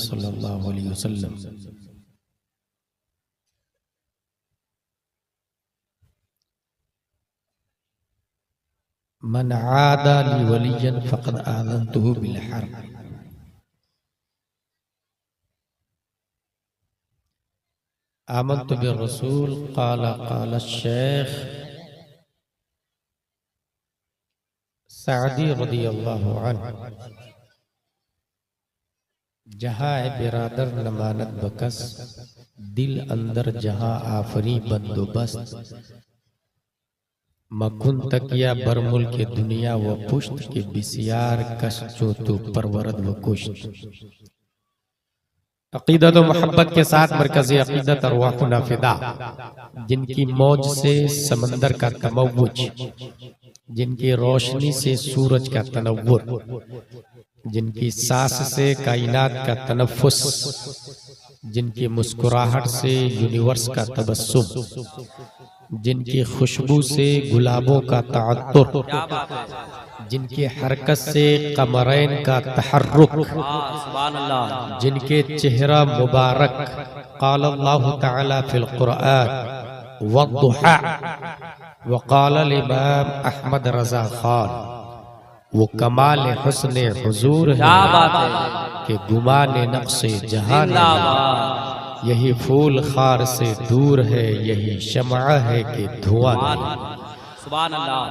सल्लल्लाहु अलैहि वसल्लम। मन आदा ली वलियन फ़क़द आज़नतुहु बिल हर्ब। आमनतु बिर्रसूल क़ाला क़ाला शेख सादी रज़ियल्लाहु अन्हु। जहाँ बिरादर नमानत बकस, दिल अंदर जहाँ आफरी बंदोबस्त। मकुन तकिया बरमुल के दुनिया व पुश्त के बिसियार कश जो तो परवरद व कुश्त। अक़ीदत व मोहब्बत के साथ मरकज़ अक़ीदत अरवाहुना फ़िदा, जिनकी मौज से समंदर का तमव्वुज, जिनकी रोशनी से सूरज का तनव्वुर, जिनकी सांस से कायनात का तनफ़्फ़ुस, जिनकी मुस्कुराहट से यूनिवर्स का तबस्सुम, जिनकी खुशबू से गुलाबों का तअत्तुर, जिनकी हरकत से कमरैन का तहर्रुक, जिनके चेहरा मुबारक क़ाल अल्लाहु तआला फ़िल क़ुरआन वद्दुहा व क़ाल इमाम अहमद रज़ा ख़ान, वो कमाल हुस्न हुजूर है कि गुमान नक्शे जहां नहीं। यही फूल खार से दूर है, यही शम्अ है कि धुआं नहीं।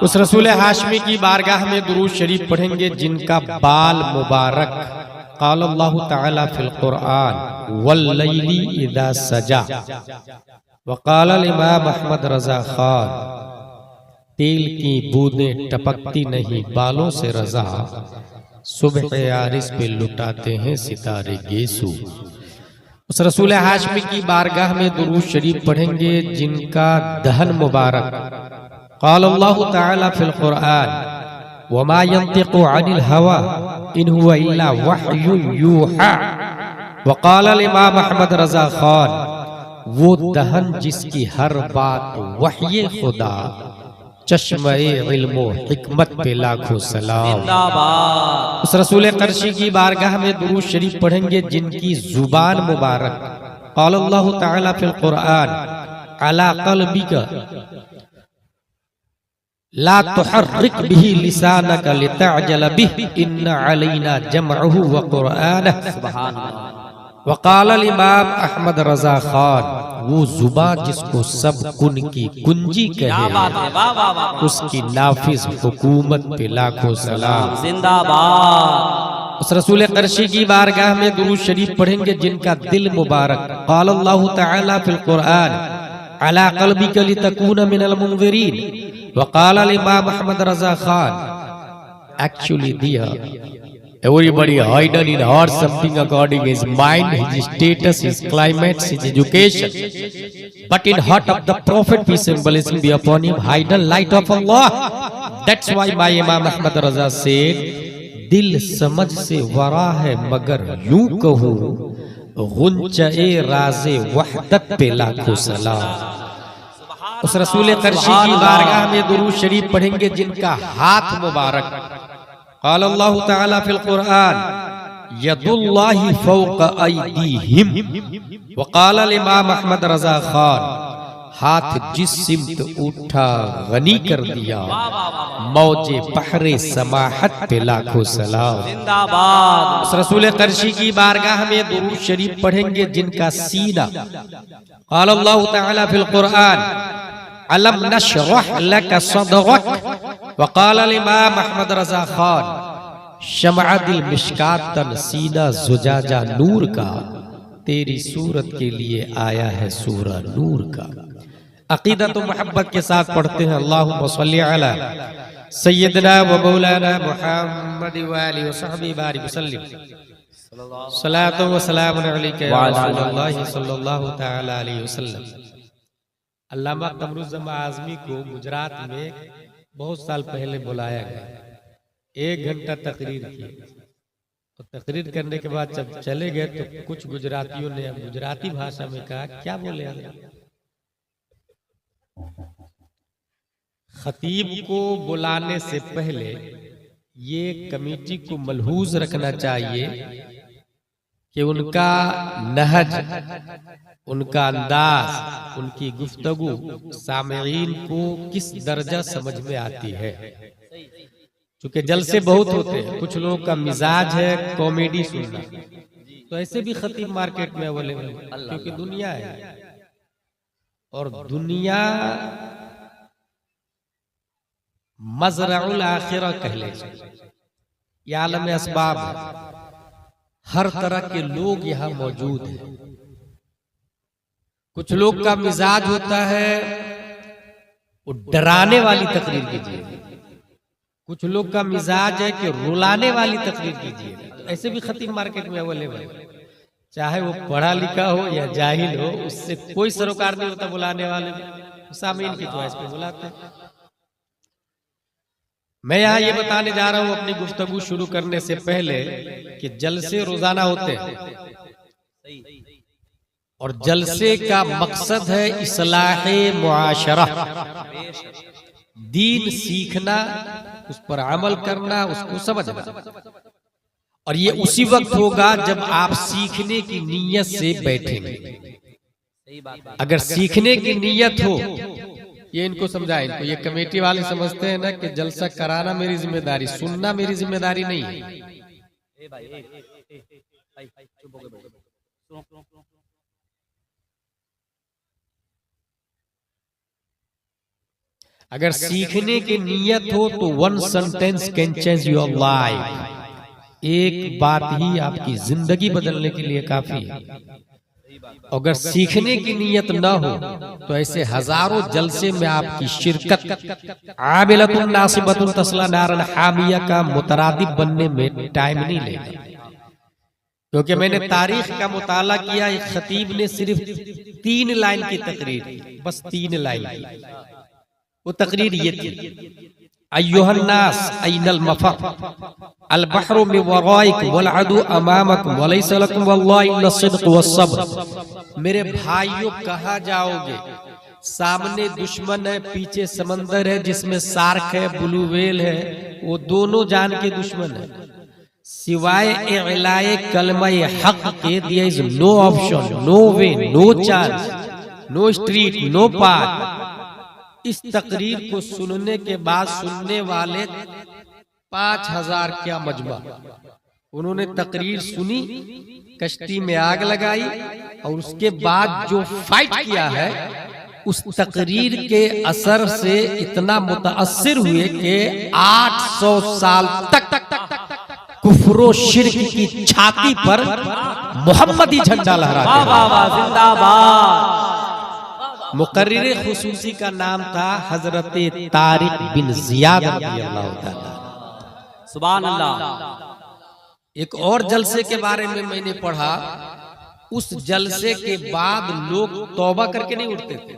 उस रसूल हाशमी की बारगाह में दुरूद शरीफ पढ़ेंगे जिनका बाल मुबारक क़ाल अल्लाहु तआला फ़िल क़ुरआन वल्लैली इज़ा सजा व क़ाल इमाम अहमद रज़ा ख़ान, तेल की बूंदें टपकती नहीं बालों से रज़ा, सुबह यारिस पे लुटाते हैं सितारे गेसू। उस रसूल हाशमी की बारगाह में दुरूद शरीफ पढ़ेंगे जिनका दहन मुबारक क़ाल अल्लाहु तआला फ़िल क़ुरआन वमा यंतिक़ु अनिल हवा इन हुवा इल्ला वह्युन यूहा व क़ाल इमाम अहमद रज़ा ख़ान, वो दहन जिसकी हर बात वह्ये खुदा, चश्मे इल्म हिकमत पे लाखों सलाम। उस रसूल कर्शी की बारगाह में दुरूद शरीफ पढ़ेंगे जिनकी जुबान मुबारक क़ाल अल्लाहु तआला फ़िल क़ुरआन अला क़ल्बिका ला तुहर्रिक बिही लिसानका लितअजल बिही इन्ना अलैना जमअहु व क़ुरआनहु सुब्हानअल्लाह। वक़ाल इमाम अहमद रज़ा ख़ान, वो जुबान जिसको सब कुन की कुंजी कहे, उसकी नाफिज हुकूमत पे लाखों सलाम जिंदाबाद। उस रसूल कर्शी की बारगाह में दुरूद शरीफ पढ़ेंगे जिनका दिल मुबारक क़ाल अल्लाहु तआला फ़िल क़ुरआन अला क़ल्बिका लितकूना मिनल मुनज़िरीन व क़ाल इमाम अहमद रज़ा ख़ान। एक्चुअली दिया everybody hidden in heart something according his mind, his status, his climate, his education. But in heart of the Prophet, peace and blessing be upon him, hidden light of Allah. That's why my Imam Ahmad Raza said, दिल समझ से वरा है मगर यूं कहूं गुंचे राज़े वहदत पे लाखों सलाम। उस रसूल कर्शी की बारगाह में दुरूद शरीफ पढ़ेंगे जिनका हाथ मुबारक क़ाल अल्लाहु तआला फ़िल क़ुरआन यदुल्लाहि फ़ौक़ अयदीहिम व क़ाल इमाम अहमद रज़ा ख़ान, हाथ जिस सिमत उठा गनी कर दिया, मौजे बहरे समाहत पे लाखों सलाम जिंदाबाद। उस रसूल कर्शी की बारगाह में दुरूद शरीफ पढ़ेंगे जिनका सीना क़ाल अल्लाहु तआला फ़िल क़ुरआन अलम नशरह लक सदरक व क़ाल इमाम अहमद रज़ा ख़ान, शमअ दिल मिश्कातन सीना जुजाजा नूर का, तेरी सूरत के लिए आया है सूरा नूर का। अक़ीदत व मोहब्बत के साथ पढ़ते हैं अल्लाहुम्मा सल्लि अला सय्यदना व मौलाना मुहम्मद व आलिहि व सहबिहि बारिक वसल्लिम सलातो व सलामुन अलैका या रसूलल्लाह सल्लल्लाहु तआला अलैहि वसल्लम। अल्लामा कमरुज़्ज़मा आज़मी को गुजरात में बहुत साल पहले बुलाया गया, 1 घंटा तकरीर की। तो तकरीर करने के बाद जब चले गए तो कुछ गुजरातियों ने गुजराती भाषा में कहा, क्या बोले खतीब को बुलाने से पहले ये कमेटी को मलहूज रखना चाहिए कि उनका नहज, उनका अंदाज, उनकी गुफ्तगू सामईन को किस दर्जा समझ में आती है। क्योंकि जलसे बहुत होते हैं, कुछ लोगों का मिजाज है कॉमेडी सुनना, तो ऐसे भी खतीब मार्केट में अवेलेबल है, क्योंकि दुनिया है और दुनिया मज़रउल आखिरा कहले, ये आलम असबाब है। हर तरह के लोग यहाँ मौजूद हैं। कुछ लोग का मिजाज होता है वो डराने वाली तकरीर कीजिए, कुछ लोग का मिजाज है कि रुलाने वाली तकरीर कीजिए। ऐसे भी खतीब मार्केट में अवेलेबल है, चाहे वो पढ़ा लिखा हो या जाहिल हो, उससे कोई सरोकार नहीं होता बुलाने वाले, सामीन की च्वाइस पे बुलाते हैं। मैं यहाँ ये बताने जा रहा हूँ अपनी गुफ्तगू शुरू करने से पहले कि जलसे रोजाना होते हैं और जलसे का मकसद है इस्लाहे मुआशरा, दीन सीखना, उस पर अमल करना, उसको समझना। और ये उसी वक्त होगा जब आप सीखने की नीयत से बैठेंगे। अगर सीखने की नीयत हो, ये इनको समझाएं, इनको ये कमेटी वाले समझते हैं ना कि जलसा कराना मेरी जिम्मेदारी, सुनना मेरी जिम्मेदारी नहीं है। अगर सीखने की नीयत हो तो one sentence can change your life, एक बात ही आपकी जिंदगी बदलने के लिए काफी है। अगर सीखने की नीयत न हो तो ऐसे हजारों जलसे में आपकी शिरकत आमिलतुन नासिबतुन तस्ला नारन हामिया का मुतरादिब बनने में टाइम नहीं लेगा। क्योंकि मैंने तारीख का मुताला किया, एक खतीब ने सिर्फ 3 लाइन की तकरीर, बस 3 लाइन की, वो तकरीर ये थी, अय्युहन्नास ऐनल मफर अल बहरु मिन वराइक वल अदु अमामक वलैसा लकुम वल्लाहि इल्ला सिद्क़ वस्सब्र। मेरे भाइयों कहाँ जाओगे, सामने दुश्मन है, पीछे समंदर है जिसमें शार्क है, ब्लू व्हेल है, वो दोनों जान के दुश्मन है। सिवाय इलाए कलमाए हक के दिया is no option, no way, no chance, no street, no path. इस तकरीर को सुनने के बाद सुनने वाले 5000 क्या मजमा, उन्होंने तकरीर सुनी, कश्ती में आग लगाई और उसके बाद जो फाइट किया है उस तकरीर के असर से इतना मुतासिर हुए कि 800 साल तक कुफ्र शिर्क की छाती पर मोहम्मदी झंडा लहराते। जिंदाबाद। मुकर्रिर खुसूसी का नाम था हजरत तारिक बिन जियाद रज़ियल्लाहु ताला। सुभान अल्लाह। एक और जलसे के बारे में मैंने पढ़ा, उस जलसे के बाद लोग तौबा करके नहीं उठते थे।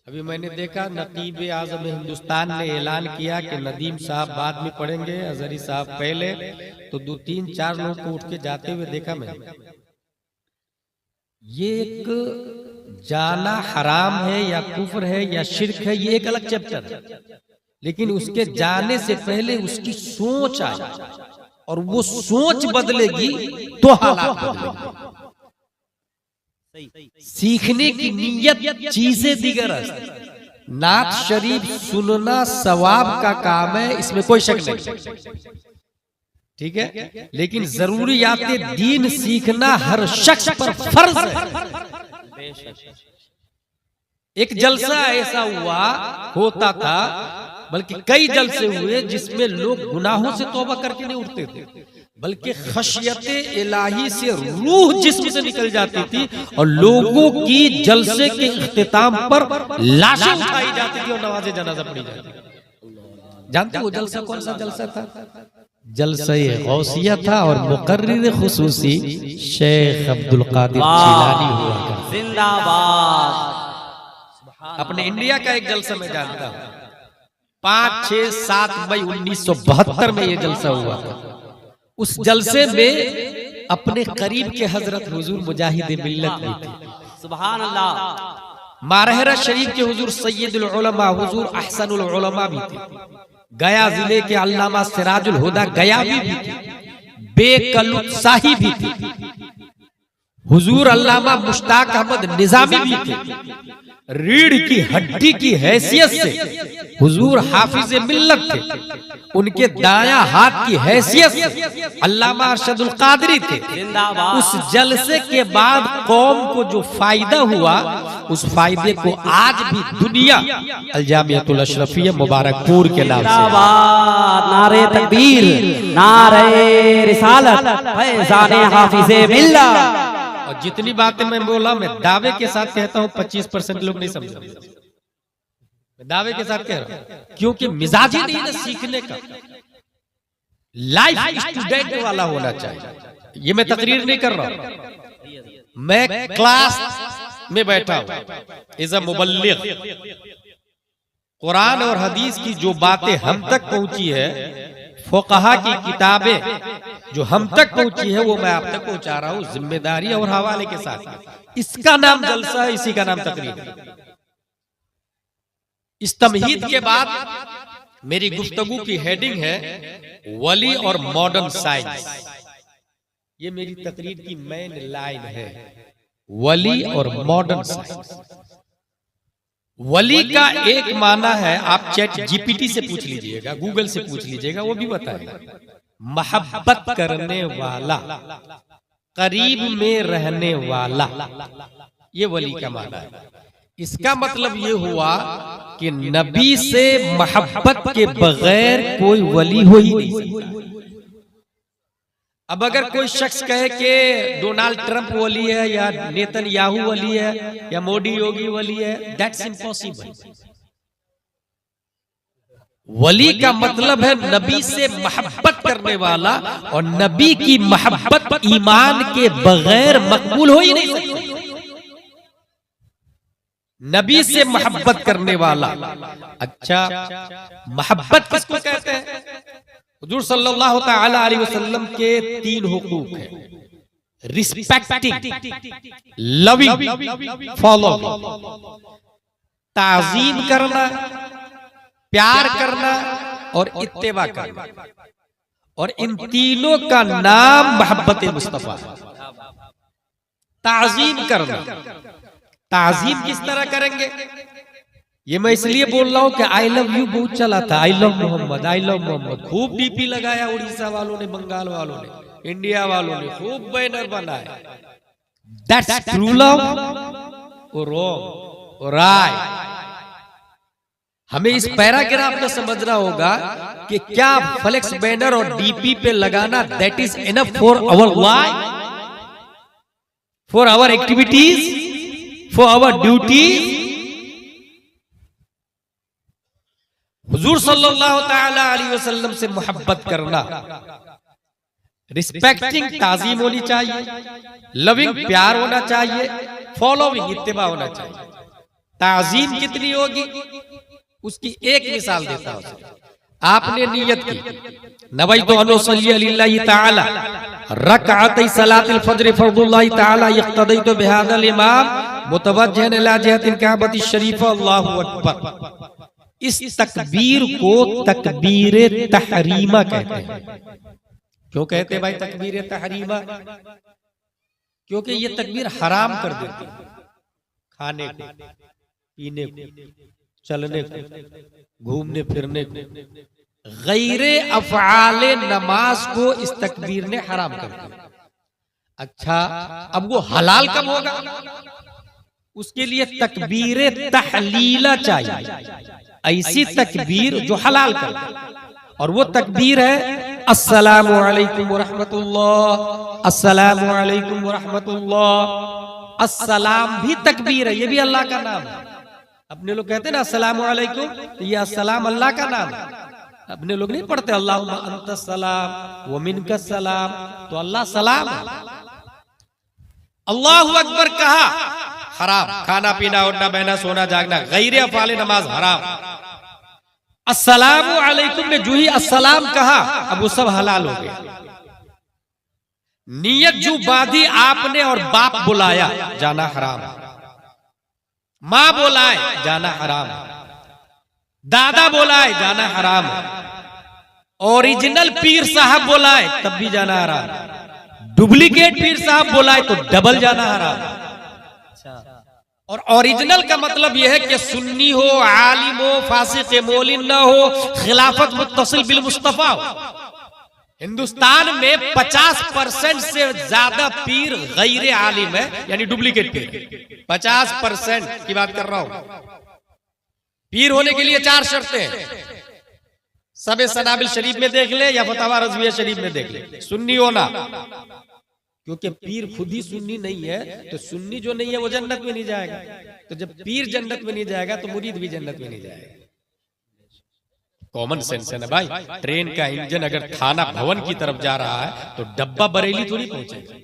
अभी मैंने देखा नकीब आज़म हिंदुस्तान ने ऐलान किया कि नदीम साहब बाद में पढ़ेंगे, अजहरी साहब पहले, तो 2-3-4 लोग को उठ के जाते हुए देखा मैंने। ये एक जाना हराम है या कुफ्र है या शिर्क है, ये एक अलग चैप्टर है, लेकिन उसके जाने से पहले उसकी सोच आए और वो सोच बदलेगी तो हालात बदलेंगे। सीखने की नीयत चीजें दिगर है। नात शरीफ सुनना सवाब का काम है, इसमें कोई शक नहीं, ठीक है, लेकिन जरूरियाते दीन सीखना हर शख्स पर फर्ज है। एक जलसा ऐसा हुआ होता था, बल्कि कई जलसे हुए जिसमें लोग गुनाहों से तौबा करके नहीं उठते थे, बल्कि खशियते इलाही से रूह जिस्म से निकल जाती थी और लोगों की जलसे के इख्तिताम पर लाशें उठाई जाती थी और नमाज़े जनाजा पढ़ी जाती थी। जानते हो जलसा कौन सा जलसा था? जलसा गौसिया था और मुकर्रिर खुसूसी शेख अब्दुल कादिर जिलानी हुआ करते। जिंदाबाद। अपने इंडिया का एक जलसा मैं जानता हूँ, 5, 6, 7 मई 1972 में ये जलसा हुआ था। उस जलसे में अपने करीब के हजरत हुजूर मुजाहिद मिल्लत भी थे। सुभान अल्लाह। मारहरा शरीफ के हुजूर सैयदुल उलमा हुजूर अहसनुल उलमा भी थे। गया जिले के अल्लामा सिराजुल हुदा गयावी भी थे, बेकलुत शाही भी थी। हुजूर अल्लामा मुश्ताक अहमद निजामी भी थे। रीढ़ की हड्डी की हैसियत से हुजूर हाफिज मिल्लत थे। उनके दाया हाथ की हैसियत से अल्लामा अरशदुल कादरी थे। उस जलसे के बाद कौम को जो फायदा हुआ, उस फायदे को आज भी दुनिया अल-जामियतुल अशरफिया मुबारकपुर के नाम से नारे तकबीर, नारे रिसालत, फैज़ाने हाफिज़े मिल्लत। और जितनी बातें मैं बोला, मैं दावे के साथ कहता हूँ 25% लोग नहीं समझ। मैं दावे के साथ कह रहा हूँ क्योंकि मिजाज ही नहीं ना सीखने का, लाइफ स्टूडेंट वाला होना चाहिए। ये मैं तकरीर नहीं कर रहा हूं, मैं क्लास में बैठा हूं एज अ मुबल्लिग। कुरान और हदीस की जो बातें हम तक पहुंची है, फुक़हा की किताबें जो हम तक पहुंची है, वो मैं आप तक पहुंचा रहा हूं जिम्मेदारी और हवाले के साथ। इसका नाम जलसा है, इसी का नाम तकरीर। इस तमहीद के बाद मेरी गुफ्तगू की हेडिंग है वली और मॉडर्न साइंस। ये मेरी तकरीर की मेन लाइन है, वली और मॉडर्न साइंस। वली का एक माना है, आप चैट जीपीटी से पूछ लीजिएगा, गूगल से पूछ लीजिएगा, वो भी बताएगा। मोहब्बत करने वाला, करीब में रहने वाला, ये वली का माना है। इसका मतलब ये हुआ कि नबी से मोहब्बत के बगैर कोई वली हो ही नहीं सकता। अब अगर कोई शख्स कहे कि डोनाल्ड ट्रंप वली है, या नेतन्याहू वली है, या मोदी योगी वली है, दैट्स इम्पॉसिबल। वली का मतलब है नबी से मोहब्बत करने वाला, और नबी की मोहब्बत ईमान के बगैर मकबूल हो ही नहीं सकती। नबी से मोहब्बत करने वाला। अच्छा, मोहब्बत किसको कहते हैं? हुजूर सल्लल्लाहु तआला अलैहि वसल्लम के 3 हुकूक हैं, रिस्पेक्टिंग, लविंग, फॉलोइंग। ताज़ीम करना, प्यार करना और इत्तेबा करना। और इन तीनों का नाम मोहब्बत मुस्तफा। ताज़ीम करना, ताज़ीम किस तरह करेंगे? ये मैं इसलिए बोल रहा हूं कि आई लव यू बहुत चला था, I love Mohammad, I love Mohammad. खूब डीपी लगाया उड़ीसा वालों ने, बंगाल वालों ने, इंडिया वालों ने खूब बैनर बनाया। दैट्स ट्रू लव और रॉन्ग और राइट। हमें इस पैराग्राफ में समझना होगा कि क्या फ्लेक्स बैनर और डीपी पे लगाना that is enough for our life, for our activities, for our duties. हुजूर सल्लल्लाहु तआला अलैहि वसल्लम से मोहब्बत करना, रिस्पेक्टिंग ताज़ीम होनी चाहिए, लविंग प्यार होना चाहिए, फॉलोइंग इत्तिबा होना चाहिए। ताज़ीम कितनी होगी उसकी एक मिसाल देता हूं। आपने नियत की नवैतु अन उसल्ली लिल्लाहि तआला रकअतै सलातिल फज्र फर्दुल्लाहि तआला यक्तदैतु बिहादल इमाम मुतवज्जिहन इला जिहतिल काबति शरीफा अल्लाहु अकबर। इस तकबीर को तकबीर तहरीमा कहते हैं। क्यों कहते हैं भाई तकबीर तहरीमा? क्योंकि ये तकबीर हराम कर देती है खाने को, पीने को, चलने को, घूमने फिरने को। गैरे अफ़आले नमाज को इस तकबीर ने हराम कर दिया। अच्छा, अब वो हलाल कब होगा? उसके लिए तकबीर तहलीला चाहिए, ऐसी तकबीर जो हलाल कर दे। और वो तकबीर है अस्सलामु अलैकुम व रहमतुल्लाह, अस्सलामु अलैकुम व रहमतुल्लाह। अस्सलाम भी तकबीर है, ये भी अल्लाह का नाम है। अपने लोग कहते हैं ना अस्सलामु अलैकुम, तो ये अस्सलाम अल्लाह का नाम है। अपने लोग नहीं पढ़ते अल्लाहुम्मा अंतस सलाम व मिनकस सलाम, तो अल्लाह सलाम है। अल्लाहु अकबर कहा हराम, खाना पीना उठना बहना सोना जागना गैर अफ़आले नमाज हराम। अस्सलामु अलैकुम ने जो ही अस्सलाम कहा, अब वो सब हलाल हो गया। नियत जो बांधी आपने और बाप बुलाया, जाना हराम। माँ बोलाए, जाना हराम। दादा बोलाए, जाना हराम। ओरिजिनल पीर साहब बोलाए, तब भी जाना हराम। डुप्लीकेट पीर साहब बोला है तो डबल जाना हराम। और ओरिजिनल का मतलब यह है कि सुन्नी हो, आलिम हो, फासिक मोलिन ना हो, खिलाफत मुत्तसिल बिल मुस्तफा हो। हिंदुस्तान में 50% से ज्यादा पीर गैर आलिम है, यानी डुप्लीकेट पीर। 50% की बात कर रहा हूं। पीर होने के लिए 4 शर्तें हैं। सबे सनाबिल शरीफ में देख ले या फतवा रज़विया शरीफ में देख ले। सुन्नी होना, क्योंकि पीर खुद ही सुन्नी नहीं है, तो सुन्नी जो नहीं है वो जन्नत में नहीं जाएगा। तो जब पीर जन्नत में नहीं जाएगा तो मुरीद भी जन्नत में नहीं जाएगा। कॉमन सेंस है ना भाई। ट्रेन का इंजन अगर थाना भवन की तरफ जा रहा है तो डब्बा बरेली थोड़ी पहुंचेगा,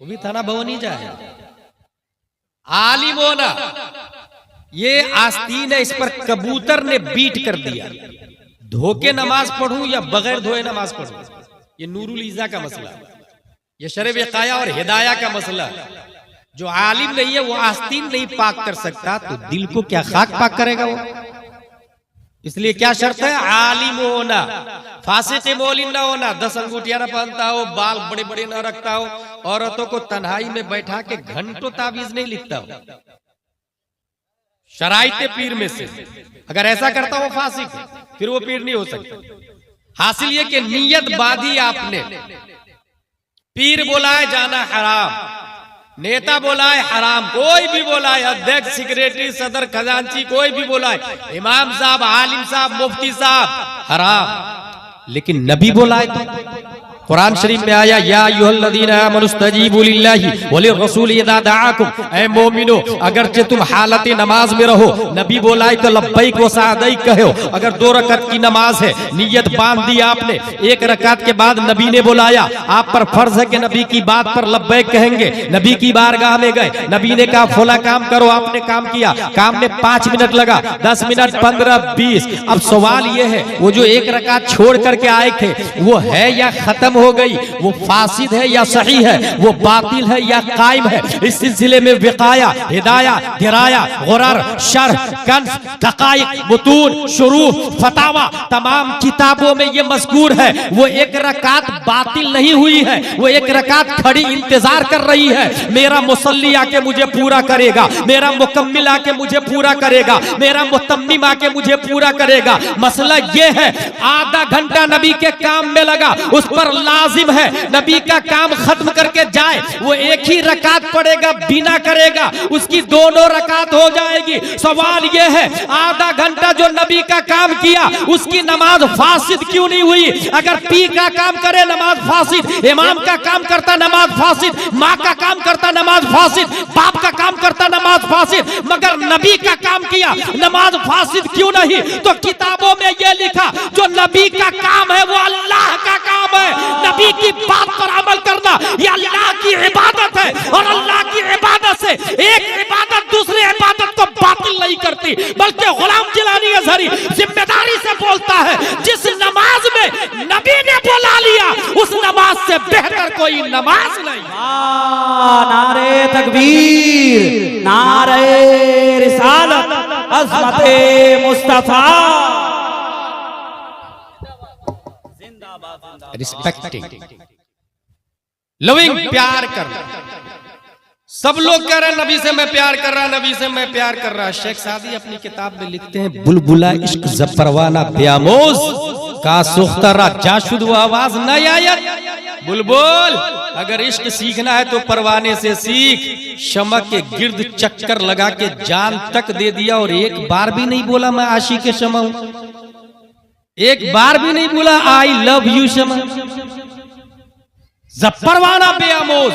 वो भी थाना भवन ही जाएगा। आलिम होना, ये आस्तीन है, इस पर कबूतर ने बीट कर दिया। धो के नमाज पढ़ूं या बगैर धोए नमाज पढ़ूं, ये नूरुल ईज़ा का मसला, ये शरब काया और हिदाया का मसला। जो आलिम नहीं है वो आस्तीन नहीं पाक कर सकता, तो दिल को क्या खाक पाक करेगा वो। इसलिए क्या शर्त है? आलिम होना, फासिक मौलिन ना होना, 10 अंगूठियां ना पहनता हो, बाल बड़े बड़े ना रखता हो, औरतों को तन्हाई में बैठा के घंटों ताबीज नहीं लिखता हो। शराइते पीर में से अगर ऐसा करता हो फासिक है, फिर वो पीर नहीं हो सकता। हासिल ये कि नियत बांधी आपने, पीर बोला है जाना हराम, नेता बोला है हराम, कोई भी बोला है, अध्यक्ष, सेक्रेटरी, सदर, खजांची, कोई भी बोला है, इमाम साहब, आलिम साहब, मुफ्ती साहब, हराम। लेकिन नबी बोला है तो कुरान शरीफ में आया, या अय्युहल्लज़ीना आमनु इस्तजीबू लिल्लाहि व लिर्रसूल इज़ा दआकुम, ऐ मोमिनो अगरचे तुम हालत नमाज में रहो, नबी बोला है तो लब्बैक व सअदैक कहो। अगर 2 रकात की नमाज है, नियत बांध दी आपने, 1 रकात के बाद नबी ने बुलाया, आप पर फर्ज है कि नबी की बात पर लब्बैक कहेंगे। नबी की बारगाह में गए, नबी ने कहा फला काम करो, आपने काम किया, काम में 5 मिनट लगा, 10 मिनट, 15, 20। अब सवाल यह है, वो जो 1 रकात छोड़ करके आए थे वो है या खत्म हो गई, वो फासिद है या सही है, वो बातिल है या कायम है? इस सिलसिले में विकाया, हिदाया, दिराया, गुरर, शरह, कंस, दकाइक, मुतून, शुरूह, फतावा, तमाम किताबों में ये मज़कूर है। वो 1 रकात बातिल नहीं हुई है, वो 1 रकात खड़ी इंतजार कर रही है, मेरा मुसल्ली आके मुझे पूरा करेगा, मेरा मुकम्मिल आके मुझे पूरा करेगा, मेरा मुतम्मिम आके मुझे पूरा करेगा। मसला ये है, आधा घंटा नबी के काम में लगा, उस पर लाजिम है नबी का काम खत्म करके जाए, वो 1 ही रकात पढ़ेगा, बिना करेगा, उसकी दोनों रकात हो जाएगी। सवाल ये है, आधा घंटा जो नबी का काम किया उसकी नमाज फासिद क्यों नहीं हुई? अगर पीर का काम करे नमाज फासिद, इमाम का काम करता नमाज फासिद, माँ का काम करता नमाज फासिद, बाप का काम करता नमाज फासिद, मगर नबी का काम किया नमाज फासिद क्यों नहीं? तो किताबों में यह लिखा, जो नबी का काम है वो अल्लाह का काम है। नबी की बात पर अमल करना ये अल्लाह की इबादत है, और अल्लाह की इबादत से एक इबादत दूसरी इबादत को बातिल नहीं करती। बल्कि गुलाम जिलानी अज़हरी जिम्मेदारी से बोलता है, जिस नमाज में नबी ने बुला लिया उस नमाज से बेहतर कोई नमाज नहीं। नारे तकबीर, नारे रिसालत, अज़मते मुस्तफा। रिस्पेक्टिंग, लविंग, प्यार करना। सब लोग कह रहे हैं नबी से मैं प्यार कर रहा, नबी से मैं प्यार कर रहा। शेख सादी अपनी किताब में लिखते हैं, बुलबुला इश्क जपरवाना ब्यामोज का सुख्तरा जाशुद वो आवाज न आयत। बुलबुल अगर इश्क सीखना है तो परवाने से सीख। शमक के गिर्द चक्कर लगा के जान तक दे दिया, और 1 बार भी नहीं बोला मैं आशिक शमा हूं, 1 बार भी नहीं बोला आई लव यू शमा। जपरवाना बेआमोज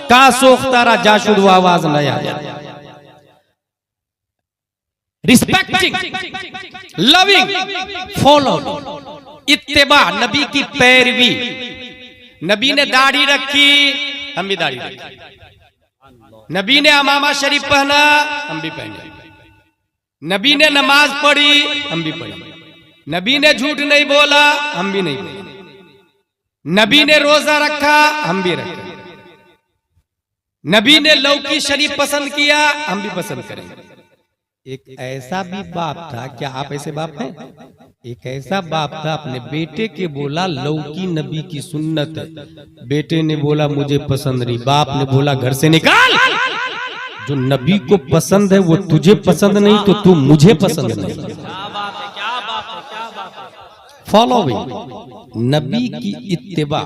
का सोख्तारा जाशुद आवाज नया। रिस्पेक्टिंग, लविंग, फॉलो, इत्तेबा, नबी की पैरवी। नबी ने दाढ़ी रखी, हम भी दाढ़ी रखी। नबी ने अमामा शरीफ पहना, हम भी पहने। नबी ने नमाज पढ़ी, हम भी पढ़ी। नबी ने झूठ नहीं बोला, हम भी नहीं बोले। नबी ने रोजा रखा, हम भी रखे। नबी ने लौकी शरीफ पसंद किया, हम भी पसंद करेंगे। एक ऐसा भी बाप था, क्या आप ऐसे बाप हैं? एक ऐसा बाप था, अपने बेटे के बोला लौकी नबी की सुन्नत है, बेटे ने बोला मुझे पसंद नहीं, बाप ने बोला घर से निकाल, जो नबी को पसंद है वो तुझे पसंद नहीं तो तू मुझे पसंद नहीं। क्या बात है, क्या बात है, क्या बात है। फॉलोइंग नबी की इत्तिबा।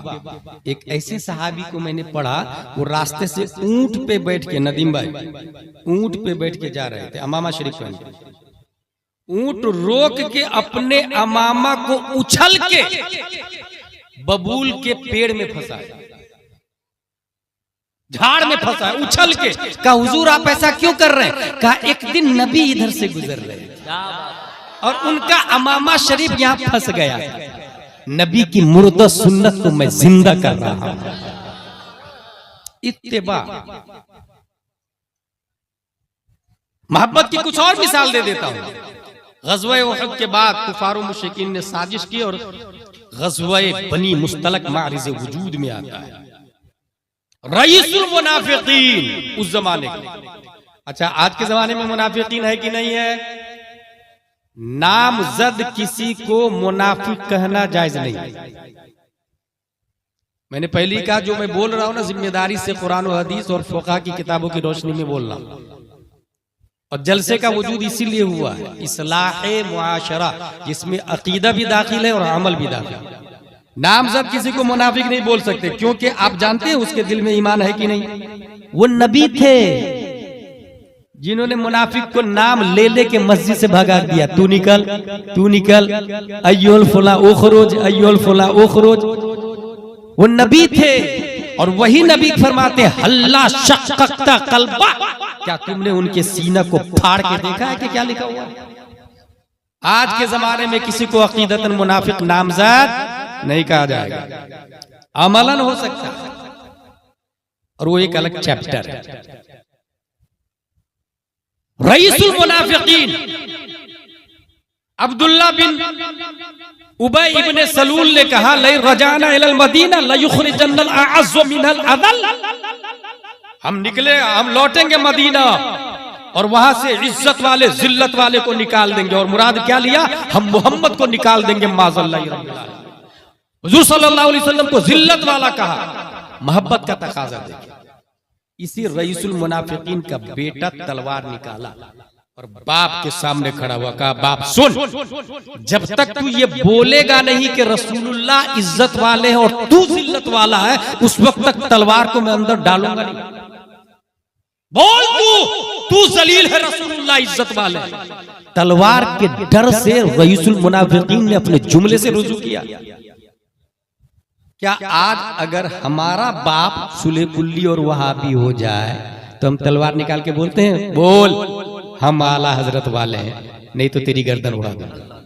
एक ऐसे सहाबी को मैंने पढ़ा, वो रास्ते से ऊंट पे बैठ के, नदीम भाई ऊंट पे बैठ के जा रहे थे, अमामा शरीफ में, ऊंट रोक के अपने अमामा को उछल के बबूल के पेड़ में फंसा, झाड़ में फंसा, उछल के। कहा हुजूर आप ऐसा क्यों कर रहे हैं? कहा एक दिन नबी इधर से गुजर रहे और उनका अमामा शरीफ यहाँ फंस गया, नबी की मुर्दा सुन्नत को मैं जिंदा कर रहा हूं। इत्तिबा। मोहब्बत की कुछ और मिसाल दे देता हूं। ग़ज़वा उहद के बाद कुफार मुशरिकीन ने साजिश की और ग़ज़वा बनी मुस्तलक मारिज़ वजूद में आता है रईसुल मुनाफिकीन उस जमाने के। अच्छा, आज के जमाने में मुनाफिकीन है कि नहीं है? नामजद किसी को मुनाफिक कहना जायज नहीं। मैंने पहले कहा, जो मैं बोल रहा हूं ना, जिम्मेदारी से कुरान और हदीस और फ़ुक़हा की किताबों की रोशनी में बोल रहा हूं। और जलसे का वजूद इसीलिए हुआ है, इस्लाहे मुआशरा, जिसमें अकीदा भी दाखिल है और अमल भी दाखिल है। नामजद किसी को मुनाफिक नहीं बोल सकते, क्योंकि आप जानते हैं उसके दिल में ईमान है कि नहीं। वो नबी थे जिन्होंने मुनाफिक को नाम ले ले के मस्जिद से भगा दिया, तू निकल, तू निकल, अय्युल फुला उखरुज, अय्युल फुला उखरुज। वो नबी थे और वही नबी फरमाते हल्ला शक्कता कल्बा, क्या तुमने उनके सीना को फाड़ के देखा है कि क्या लिखा हुआ है? आज के जमाने में किसी को अकीदतन मुनाफिक नामज़द नहीं कहा जाएगा, अमलन हो सकता है, और वो एक अलग चैप्टर है। रईसुल मुनाफिकीन अब्दुल्ला बिन उबय इब्ने सलूल ने कहा, लै रजाना इलल मदीना लयुखरिजन्नल अअज़्ज़ु मिनल अज़ल। हम निकले, हम लौटेंगे मदीना और वहां से इज्जत वाले जिल्लत वाले को निकाल देंगे। और मुराद क्या लिया? हम मोहम्मद को निकाल देंगे माज़अल्लाह। हुजूर सल्लल्लाहु अलैहि वसल्लम को जिल्लत वाला कहा, मोहब्बत का तकाजा देखिए। इसी रईसुल मुनाफिकीन का बेटा तलवार निकाला और बाप के सामने खड़ा हुआ, कहा बाप सुन, जब तक तू ये बोलेगा नहीं कि रसूलुल्लाह इज्जत वाले हैं और तू जिल्लत वाला है, उस वक्त तक तलवार को मैं अंदर डालूंगा नहीं। बोल तू जलील है, रसूलुल्लाह इज्जत वाले। तलवार के डर से रईसुल मुनाफिकीन ने अपने जुमले से रुजू किया। क्या आज अगर हमारा बाप सुले कुल्ली और वहाबी हो जाए तो हम तलवार निकाल के बोलते हैं बोल हम आला हजरत वाले हैं, नहीं तो तेरी गर्दन उड़ा दूंगा।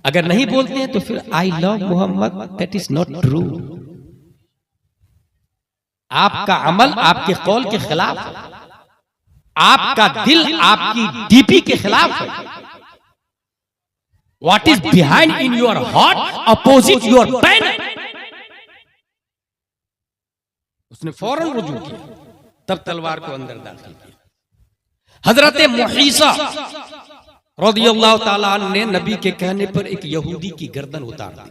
अगर नहीं बोलते हैं तो फिर I love Mohammad, that is not true. आपका अमल आपके कौल के खिलाफ है, आपका दिल आपकी डीपी के खिलाफ है। What is behind in your heart opposite your pen. उसने फौरन रुजू किया, तब तलवार को अंदर दाखिल किया। हजरत मुहीसा रज़ियल्लाहु ताला अन्हु ने नबी के कहने पर एक यहूदी की गर्दन उतार दी।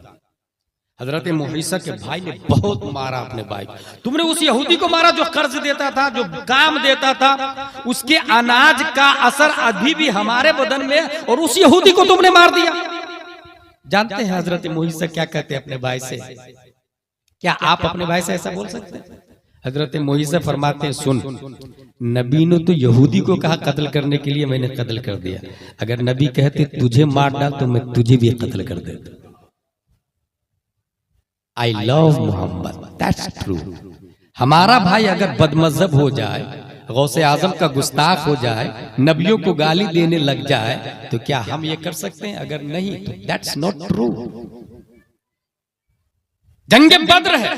हजरत मुहीसा के भाई ने बहुत मारा अपने भाई। तुमने उस यहूदी को मारा जो कर्ज देता था, जो काम देता था, उसके अनाज का असर अभी भी हमारे बदन में, और उस यहूदी को तुमने मार दिया। जानते हैं हजरत मुहीसा क्या कहते हैं अपने भाई से? क्या आप अपने भाई से ऐसा बोल सकते हैं? हजरत मुहीसा फरमाते हैं सुन, नबी ने तो यहूदी को कहा कत्ल करने के लिए, मैंने कत्ल कर दिया। अगर नबी कहते तुझे मार डाल तो मैं तुझे भी कत्ल कर देता। I love Mohammad, that's true. हमारा भाई अगर बदमज़हब हो जाए, गौसे आजम का गुस्ताख हो जाए, नबियों को गाली देने लग जाए, तो क्या हम ये कर सकते हैं? अगर नहीं तो दैट्स नॉट ट्रू। जंगे बद्र है,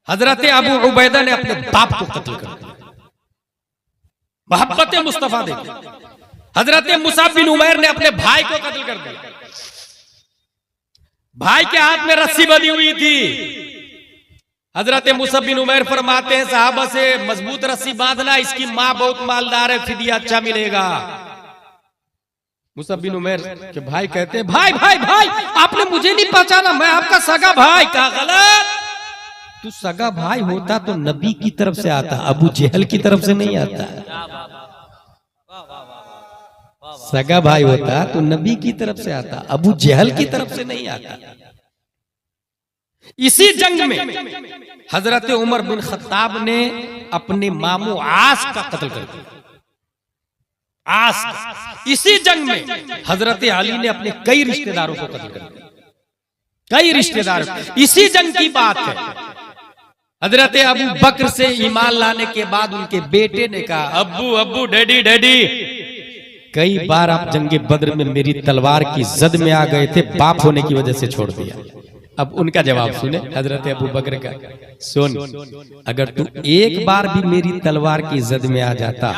हजरत अबू उबैदा ने अपने बाप को कत्ल कर दिया। मोहब्बत मुस्तफा देखिए। हजरत मुसाब बिन उमैर ने अपने भाई को कत्ल कर दिया। भाई के हाथ में रस्सी बंधी हुई थी। हजरत मुसाब बिन उमैर फरमाते हैं सहाबा से मजबूत रस्सी बांधना, इसकी मां बहुत मालदार है, फिदिया अच्छा मिलेगा। मुसअब बिन उमैर के भाई कहते हैं, भाई भाई भाई आपने मुझे नहीं पहचाना, मैं आपका सगा भाई। कहा गलत, तू सगा भाई होता तो नबी की तरफ से आता, अबू जहल की तरफ से नहीं आता। सगा भाई होता तो नबी की तरफ से आता, अबू जहल की तरफ से नहीं आता। इसी जंग में हजरत उमर बिन खत्ताब ने अपने मामू आस का कत्ल कर दिया। आस, इसी जंग में हजरत अली ने अपने कई रिश्तेदारों को कत्ल कर दिया, कई रिश्तेदार। इसी जंग की बात है। हजरत अबू बकर से ईमान लाने के बाद उनके बेटे ने कहा, अब्बू अब्बू डैडी डैडी, कई बार आप जंगे बद्र में मेरी तलवार की जद में आ गए थे, बाप होने की वजह से छोड़ दिया। अब उनका जवाब सुने हजरत अबू बकर का, सुन, अगर तू एक बार भी मेरी तलवार की जद में आ जाता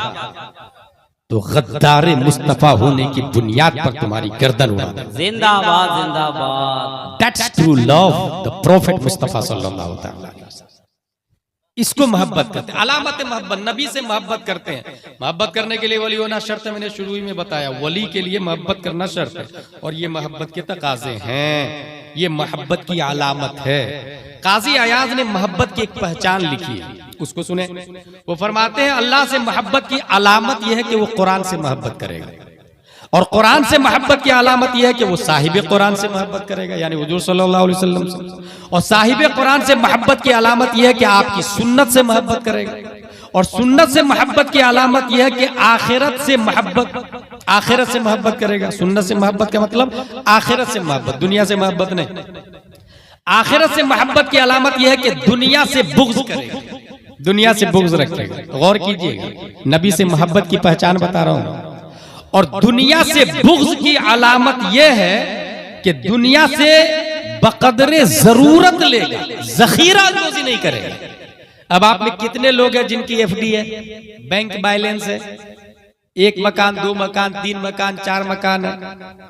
तो गद्दारे मुस्तफा होने की बुनियाद पर तुम्हारी गर्दन उड़ा दे। जिंदाबाद जिंदाबाद। That's true love the profit Mustafa सल्लल्लाहु अलैहि वसल्लम। इसको मोहब्बत करते हैं, अलामत मोहब्बत, नबी से मोहब्बत करते हैं। मोहब्बत करने के लिए वली होना शर्त है, मैंने शुरू ही में बताया, वली के लिए मोहब्बत करना शर्त है, और ये मोहब्बत के तकाजे हैं, ये मोहब्बत की अलामत है। काजी अयाज ने मोहब्बत की एक पहचान लिखी है, उसको सुने। वो फरमाते हैं, अल्लाह से मोहब्बत की अलामत यह है कि वो कुरान से मोहब्बत करेगा, और कुरान से मोहब्बत की अलामत यह है कि वो साहिब कुरान से मोहब्बत करेगा, यानी हुजूर सल्लल्लाहु अलैहि वसल्लम से। और साहिब कुरान से मोहब्बत की अलामत यह है कि आपकी सुन्नत से मोहब्बत करेगा, और सुन्नत से मोहब्बत की अलामत यह है कि आखिरत से मोहब्बत, आखिरत से मोहब्बत करेगा। सुन्नत से मोहब्बत का मतलब आखिरत से मोहब्बत, दुनिया से मोहब्बत नहीं। आखिरत से मोहब्बत की अलामत यह है कि दुनिया से बुग़्ज़ करेगा, दुनिया से बुग़्ज़ रखेगा। गौर कीजिएगा, नबी से मोहब्बत की पहचान बता रहा हूं। और दुनिया से बुग़्ज़ की अलामत यह है कि दुनिया से बकदरे जरूरत लेगा, जखीरा अंदोज़ी नहीं करेगा। अब आप में कितने लोग हैं जिनकी एफडी है, बैंक बैलेंस है, 1 मकान 2 मकान 3 मकान 4 मकान है,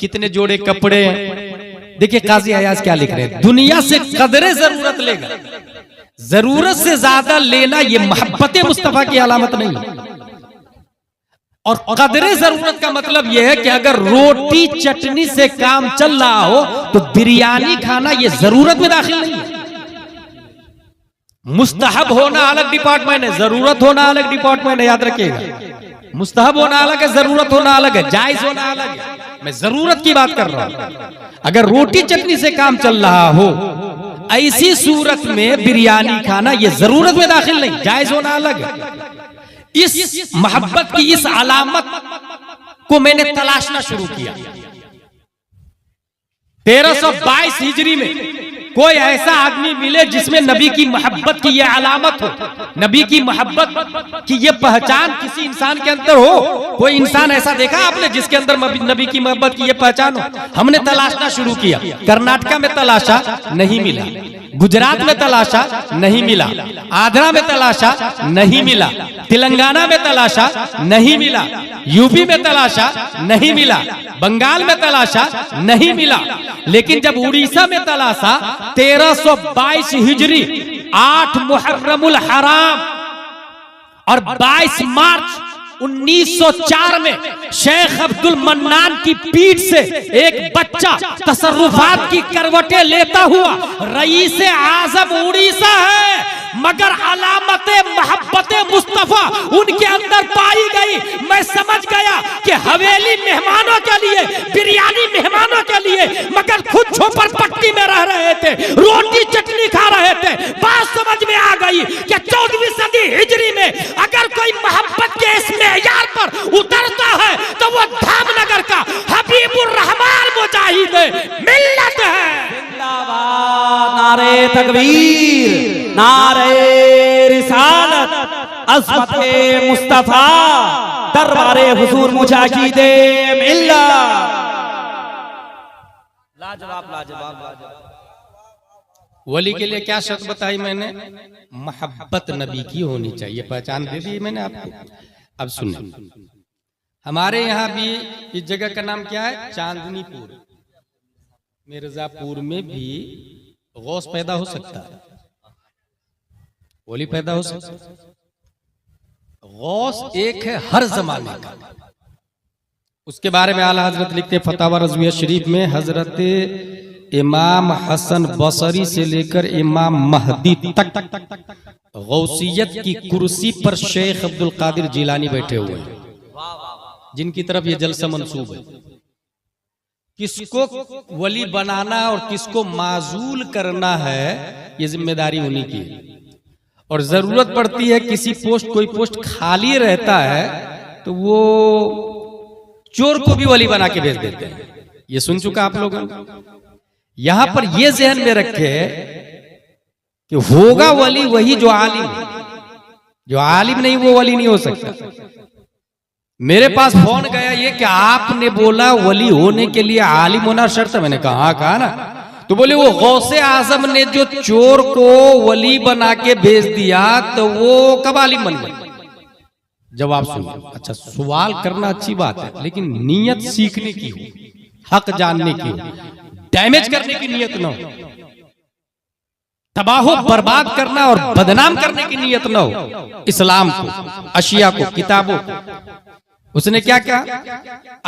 कितने जोड़े कपड़े हैं। देखिए काजी अयाज क्या लिख रहे हैं, दुनिया से कदरे जरूरत लेगा, जरूरत से ज्यादा लेना ये मोहब्बत मुस्तफा की अलामत नहीं है। और कदरे जरूरत का मतलब यह है कि अगर रोटी चटनी से काम चल रहा हो तो बिरयानी खाना ये जरूरत में दाखिल नहीं है। मुस्तहब होना अलग डिपार्टमेंट है, जरूरत होना अलग डिपार्टमेंट है, याद रखिएगा। मुस्तहब होना अलग है, जरूरत होना अलग है, जायज होना अलग है। मैं जरूरत की बात कर रहा हूं। अगर रोटी चटनी से काम चल रहा हो, ऐसी सूरत में बिरयानी खाना ये जरूरत में दाखिल नहीं, जायज होना अलग है। इस मोहब्बत की इस अलामत को मैंने तलाशना शुरू किया। 1322 हिजरी में कोई ऐसा आदमी मिले जिसमें नबी की मोहब्बत की यह अलामत हो, नबी की मोहब्बत की यह पहचान किसी इंसान के अंदर हो। कोई इंसान ऐसा देखा आपने जिसके अंदर नबी की मोहब्बत की यह पहचान हो? हमने तलाशना शुरू किया। कर्नाटका में तलाशा, नहीं मिला। गुजरात में तलाशा, नहीं मिला। आंध्रा में तलाशा, नहीं मिला। तेलंगाना में तलाशा, नहीं मिला। यूपी में तलाशा, नहीं मिला। बंगाल में तलाशा, नहीं मिला। लेकिन जब उड़ीसा में तलाशा, 1322 हिजरी 8 मुहर्रमुल हराम और 22 मार्च 1904 में शेख अब्दुल मन्नान की पीठ से एक बच्चा तसर्रुफात की करवटें लेता हुआ रईस आजम उड़ीसा है, मगर अलामते मोहब्बते मुस्तफा उनके अंदर पाई गई। मैं समझ गया कि हवेली मेहमानों के लिए, बिरयानी मेहमानों के लिए, मगर खुद झोपड़ पट्टी में रह रहे थे, रोटी चटनी खा रहे थे। बात समझ में आ गई कि 14वीं सदी हिजरी में अगर कोई मोहब्बत के इस मेयार पर उतरता है तो वो धामनगर का हबीबुर रहमान मुजाहिद मिल्लत है। जिंदाबाद, नारे तकबीर, नारे रिसालत, अज़मते मुस्तफा, दरबारे हुजूर मुजाहिदे मिल्लत। लाजवाब लाजवाब लाजवाब। वली के लिए क्या शर्त बताई मैंने? मोहब्बत नबी की होनी चाहिए। पहचान दे दी मैंने आपको। अब सुनिए, हमारे यहाँ भी इस जगह का नाम क्या है? चांदनीपुर। मिर्जापुर में भी गौस पैदा हो सकता है, वली पैदा हो सकता है। गौस एक है हर जमाने का, उसके बारे में आला हजरत लिखते फतावा रज़विया शरीफ में, हजरत इमाम हसन बसरी से लेकर इमाम महदी तक गौसियत की कुर्सी पर शेख अब्दुल कादिर जिलानी बैठे हुए हैं, जिनकी तरफ ये जलसा मंसूब है। किसको वली बनाना और किसको माजूल करना है, ये जिम्मेदारी उन्हीं की है। और जरूरत पड़ती है किसी पोस्ट, कोई पोस्ट खाली रहता है तो वो चोर को भी वली बना के भेज देते हैं। ये सुन चुका आप लोगों ने। यहां पर ये जहन में रखे कि होगा वली वही जो आलिम है, जो आलिम नहीं वो वली नहीं हो सकता। मेरे पास फोन गया ये कि आपने बोला वली होने के लिए आलिम होना शर्त है। मैंने कहा ना, तो बोले वो गौसे आजम ने जो चोर को वली बना के भेज दिया तो वो कब आलिम बन गया? जवाब सुनिए। अच्छा, सवाल करना अच्छी बात है, लेकिन नीयत सीखने की हो, हक जानने की हो, डैमेज करने की नीयत ना हो, तबाह बर्बाद करना और बदनाम करने की नीयत ना हो। इस्लाम को, अशिया को, किताबों को। उसने क्या कहा?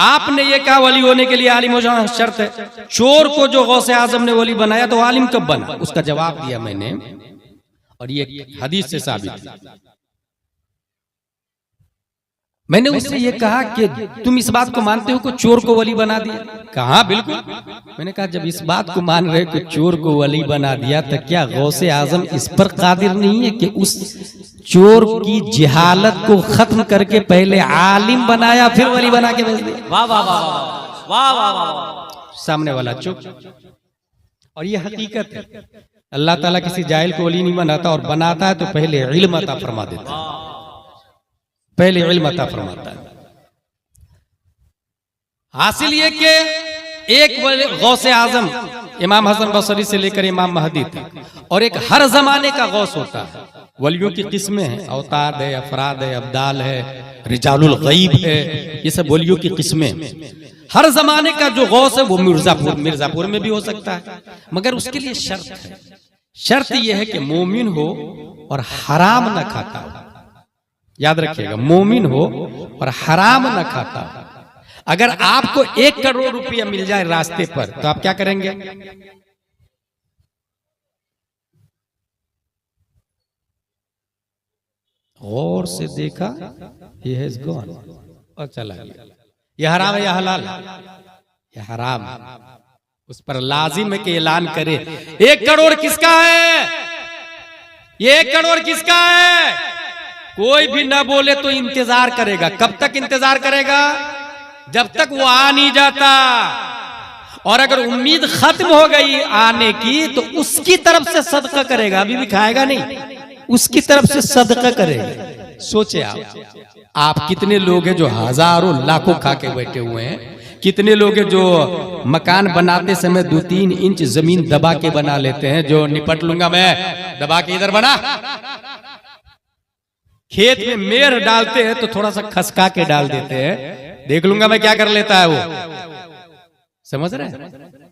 आपने ये कहा वली होने के लिए आलिम हो जाना शर्त है। चोर को जो गौसे आजम ने वली बनाया तो आलिम कब बना? उसका जवाब दिया मैंने, और ये हदीस से साबित है। मैंने उससे ये कहा कि तुम इस बात को मानते हो कि चोर को वली बना दिया? कहा बिल्कुल। मैंने कहा जब इस बात को मान रहे कि चोर को वली बना दिया तो क्या गौसे आजम इस पर कादिर नहीं है कि उस चोर की जिहालत को खत्म करके पहले आलिम बनाया फिर वली बना के भेज दिया? वाह वाह वाह वाह वाह वाह। सामने वाला चुप। और ये हकीकत है, अल्लाह ताला किसी जाहिल को वली नहीं बनाता, और बनाता है तो पहले इल्म अता फरमा देता है, पहले इल्म अता फरमाता है। हासिल ये कि एक गौसे आजम इमाम हसन बसरी से लेकर इमाम महदी तक, और एक हर जमाने का गौस होता है। वलियों की किस्में हैं, अवतार है, अफराद है, अब्दाल है, रिजालुल गईब है, ये सब वलियों की किस्में। हर जमाने का जो गौस है वो मिर्जापुर में भी हो सकता है, मगर उसके लिए शर्त है। शर्त यह है कि मोमिन हो और हराम न खाता हो। याद रखिएगा, मोमिन हो और हराम न खाता हो। अगर आपको 1 करोड़ रुपया मिल जाए रास्ते पर तो आप क्या करेंगे? गौर से देखा, he has gone, और चला गया। यह हराम है या हलाल? यह हराम है। उस पर लाजिम है कि ऐलान करे 1 करोड़ किसका है? ये 1 करोड़ किसका है? कोई भी ना बोले तो इंतजार करेगा। कब तक इंतजार करेगा? जब तक वो आ नहीं जाता। और अगर उम्मीद खत्म हो गई आने की तो उसकी तरफ से सदका करेगा। अभी भी खाएगा नहीं, उसकी तरफ से सदका करेगा। सोचे आप कितने लोग हैं जो हजारों लाखों खा के बैठे हुए हैं? कितने लोग हैं जो मकान बनाते समय 2-3 इंच जमीन दबा के बना लेते हैं, जो निपट लूंगा मैं, दबा के इधर बना। खेत में मेड़ डालते हैं तो थोड़ा सा खसका के डाल देते हैं, देख लूंगा मैं क्या कर लेता है वो। समझ रहे हैं?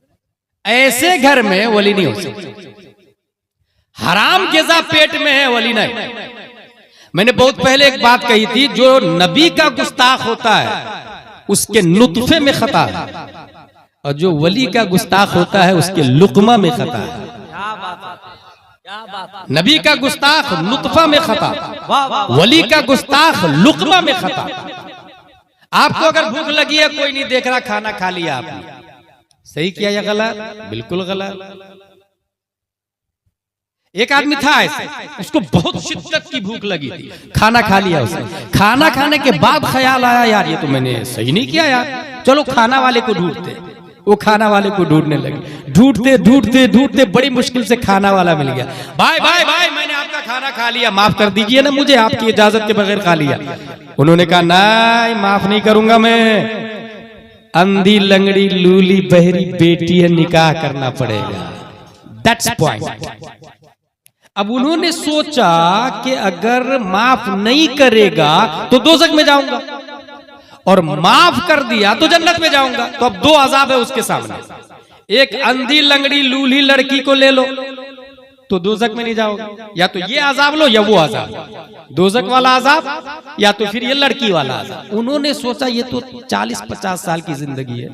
ऐसे घर में वली नहीं हो सकती। हराम ग़िज़ा पेट में है, वली नहीं। मैंने बहुत पहले एक बात कही थी, जो नबी का गुस्ताख होता है उसके नुत्फे में खता है, और जो वली का गुस्ताख होता है उसके लुकमा में खता है। नबी का गुस्ताख नुत्फा में खता, वली का गुस्ताख लुकमा में खता। आपको अगर भूख लगी है, कोई नहीं देख रहा, खाना खा लिया आपने, सही किया या गलत? बिल्कुल गलत। एक आदमी था ऐसे, उसको बहुत शिद्दत की भूख लगी थी, खाना खा लिया उसने। खाना खाने के बाद ख्याल आया, यार ये तो मैंने सही नहीं किया यार, चलो खाना वाले को ढूंढते। वो खाना वाले को ढूंढने लगे। ढूंढते ढूंढते ढूंढते बड़ी मुश्किल से खाना वाला मिल गया। भाई भाई भाई, मैंने आपका खाना खा लिया, माफ कर दीजिए ना मुझे, आपकी इजाजत के बगैर खा लिया। उन्होंने कहा नहीं, माफ नहीं करूंगा मैं, अंधी लंगड़ी लूली बहरी बेटी है, निकाह करना पड़ेगा। That's point. अब उन्होंने सोचा कि अगर माफ नहीं करेगा तो दोज़ख में जाऊंगा, और माफ कर दिया तो जन्नत में जाऊंगा। तो अब 2 अजाब है उसके सामने। एक अंधी लंगड़ी लूली लड़की को ले लो, तो दोजक में नहीं जाओगे। या तो ये अजाब लो या वो अजाब, दोजक वाला अजाब या तो फिर ये लड़की वाला अजाब। उन्होंने सोचा ये तो 40-50 साल की जिंदगी है,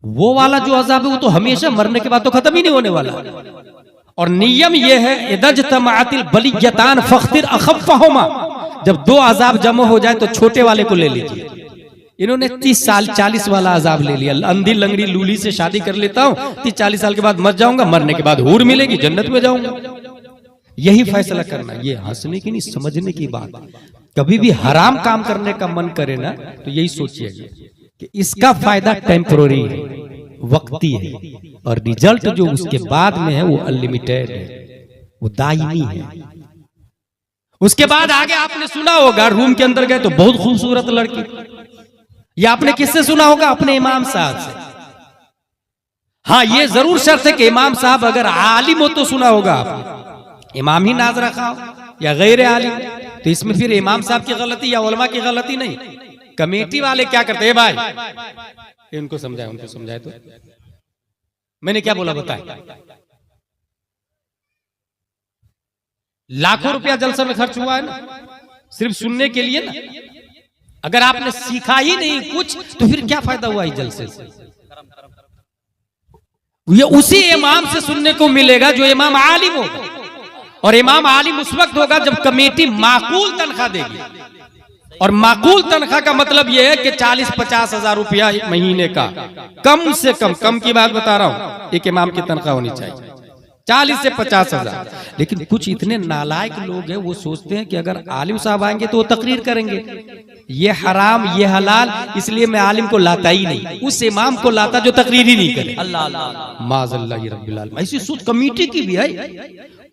वो वाला जो अजाब है वो तो हमेशा, मरने के बाद तो खत्म ही नहीं होने वाला। और नियम ये है इदज्तमाअतिल बलियतान फख्तिर अखफ़हुमा, जब दो अजाब जमा हो जाए तो छोटे वाले को ले लीजिए। इन्होंने 30 साल 40 वाला अजाब ले लिया। अंधी लंगड़ी लूली से शादी कर लेता हूँ, 30-40 साल के बाद मर जाऊंगा, मरने के बाद हूर मिलेगी, जन्नत में जाऊंगा। यही फैसला करना। ये हंसने की नहीं, समझने की बात। कभी भी हराम काम करने का मन करे ना तो यही सोचिएगा कि इसका फायदा टेम्पररी है, वक्ती है, और रिजल्ट जो उसके बाद में है वो अनलिमिटेड है, वो दायमी है। उसके बाद आगे आपने सुना होगा, रूम के अंदर गए तो बहुत खूबसूरत लड़की, या आपने किससे सुना होगा? अपने इमाम साहब से। हाँ, ये जरूर शर्त है कि इमाम साहब अगर आलिम हो तो सुना होगा आपने, इमाम ही नाज रखा हो या गैर आलिम, तो इसमें फिर इमाम साहब की गलती या उलमा की गलती नहीं। कमेटी वाले क्या करते हैं भाई, इनको समझाए, उनको समझाए। तो मैंने क्या बोला बताए? लाखों रुपया जलसा में खर्च हुआ है ना, सिर्फ सुनने के लिए ना। अगर आपने सीखा ही नहीं कुछ तो फिर क्या फायदा हुआ इस जलसे से? ये उसी इमाम से सुनने को मिलेगा जो इमाम आलिम होगा, और इमाम आलिम उस वक्त होगा जब कमेटी माकूल तनख्वाह देगी। और माकूल तनख्वाह का मतलब यह है कि 40-50 हजार रुपया महीने का, कम से कम, कम की बात बता रहा हूं, एक इमाम की तनख्वाह होनी चाहिए 40 से 50 हजार। लेकिन कुछ इतने नालायक लोग हैं, वो सोचते हैं कि अगर आलिम साहब आएंगे तो वो तकरीर करेंगे, ये हराम ये हलाल, इसलिए मैं आलिम को लाता ही नहीं, उस इमाम को लाता जो तकरीर ही नहीं करे। अल्लाह माज़ल्लाह रब्बिल आलमीन। ऐसी सोच कमेटी की भी है।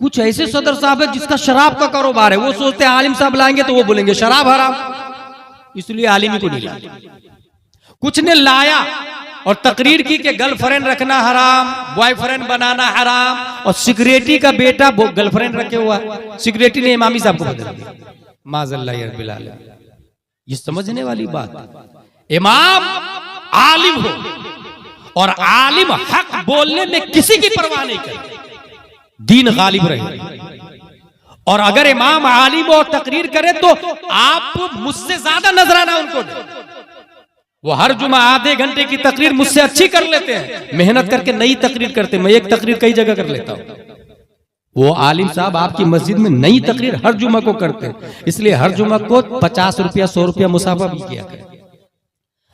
कुछ ऐसे सदर साहब है जिसका शराब का कारोबार है, वो सोचते हैं आलिम साहब लाएंगे तो वो बोलेंगे शराब हराम, इसलिए आलिम को नहीं लाया। कुछ ने लाया और तकरीर की कि गर्लफ्रेंड रखना हराम, बॉयफ्रेंड बनाना हराम, और सिक्योरिटी का बेटा वो गर्लफ्रेंड रखे हुआ, सिक्योरिटी ने इमामी साहब को बदल दिया। माज़ल्लाह रब्बिल आलमीन। ये समझने वाली बात। इमाम आलिम हो और आलिम हक बोलने में किसी की परवाह नहीं करे, दीन गालिब रहे। और अगर इमाम आलिम और तकरीर करे तो आप मुझसे ज्यादा नजराना उनको दे। वो हर जुमा आधे घंटे की तकरीर मुझसे अच्छी कर लेते हैं, मेहनत करके नई तकरीर करते। मैं एक तकरीर कई जगह कर लेता हूं, वो आलिम साहब आपकी मस्जिद में नई तकरीर हर जुमा को करते हैं। इसलिए हर जुमा को 50 रुपया 100 रुपया मुसाफा भी किया करें।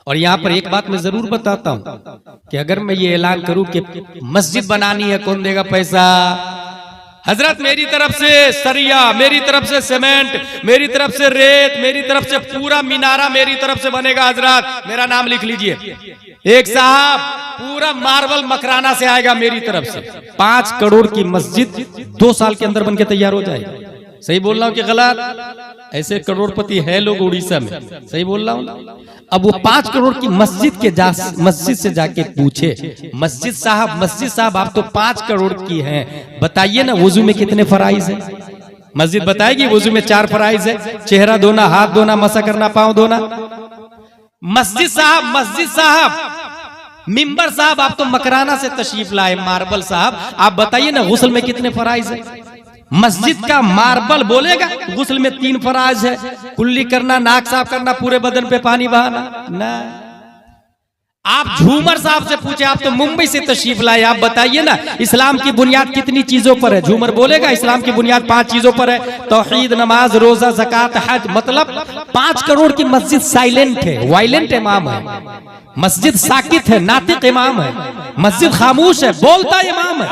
और यहाँ पर एक बात मैं जरूर बताता हूं कि अगर मैं ये ऐलान करूं कि मस्जिद बनानी है, कौन देगा पैसा? हजरत मेरी तरफ से सरिया, मेरी तरफ से सीमेंट, मेरी तरफ से रेत, मेरी तरफ से पूरा मीनारा मेरी तरफ से बनेगा। हजरत मेरा नाम लिख लीजिए। एक साहब पूरा मार्बल मकराना से आएगा मेरी तरफ से। 5 करोड़ की मस्जिद 2 साल के अंदर बनके तैयार हो जाएगी। सही बोल रहा हूं कि गलत? ऐसे करोड़पति है लोग उड़ीसा में, सही बोल रहा हूं? अब वो 5 करोड़ की मस्जिद से जाके पूछे, मस्जिद साहब आप तो 5 करोड़ की हैं, बताइए ना वुजू में कितने फराइज है? मस्जिद बताएगी वुजू में 4 फराइज है, चेहरा धोना, हाथ धोना, मसा करना, पांव धोना। मस्जिद साहब मिंबर साहब आप तो मकराना से तशरीफ लाए, मार्बल साहब आप बताइए ना गुस्ल में कितने फराइज है? मस्जिद का मार्बल बोलेगा गुस्ल में 3 फराइज है, कुल्ली करना, नाक साफ करना, पूरे बदन पे पानी बहाना ना। आप झूमर साहब से पूछे, आप तो मुंबई से तशरीफ लाए, आप बताइए ना इस्लाम की बुनियाद कितनी चीजों पर है? झूमर बोलेगा इस्लाम की बुनियाद 5 चीजों पर है, तौहीद, नमाज, रोजा, ज़कात, हज। मतलब 5 करोड़ की मस्जिद साइलेंट है, वायलेंट इमाम है। मस्जिद साकित है, नातिक इमाम है। मस्जिद खामोश है, बोलता इमाम है।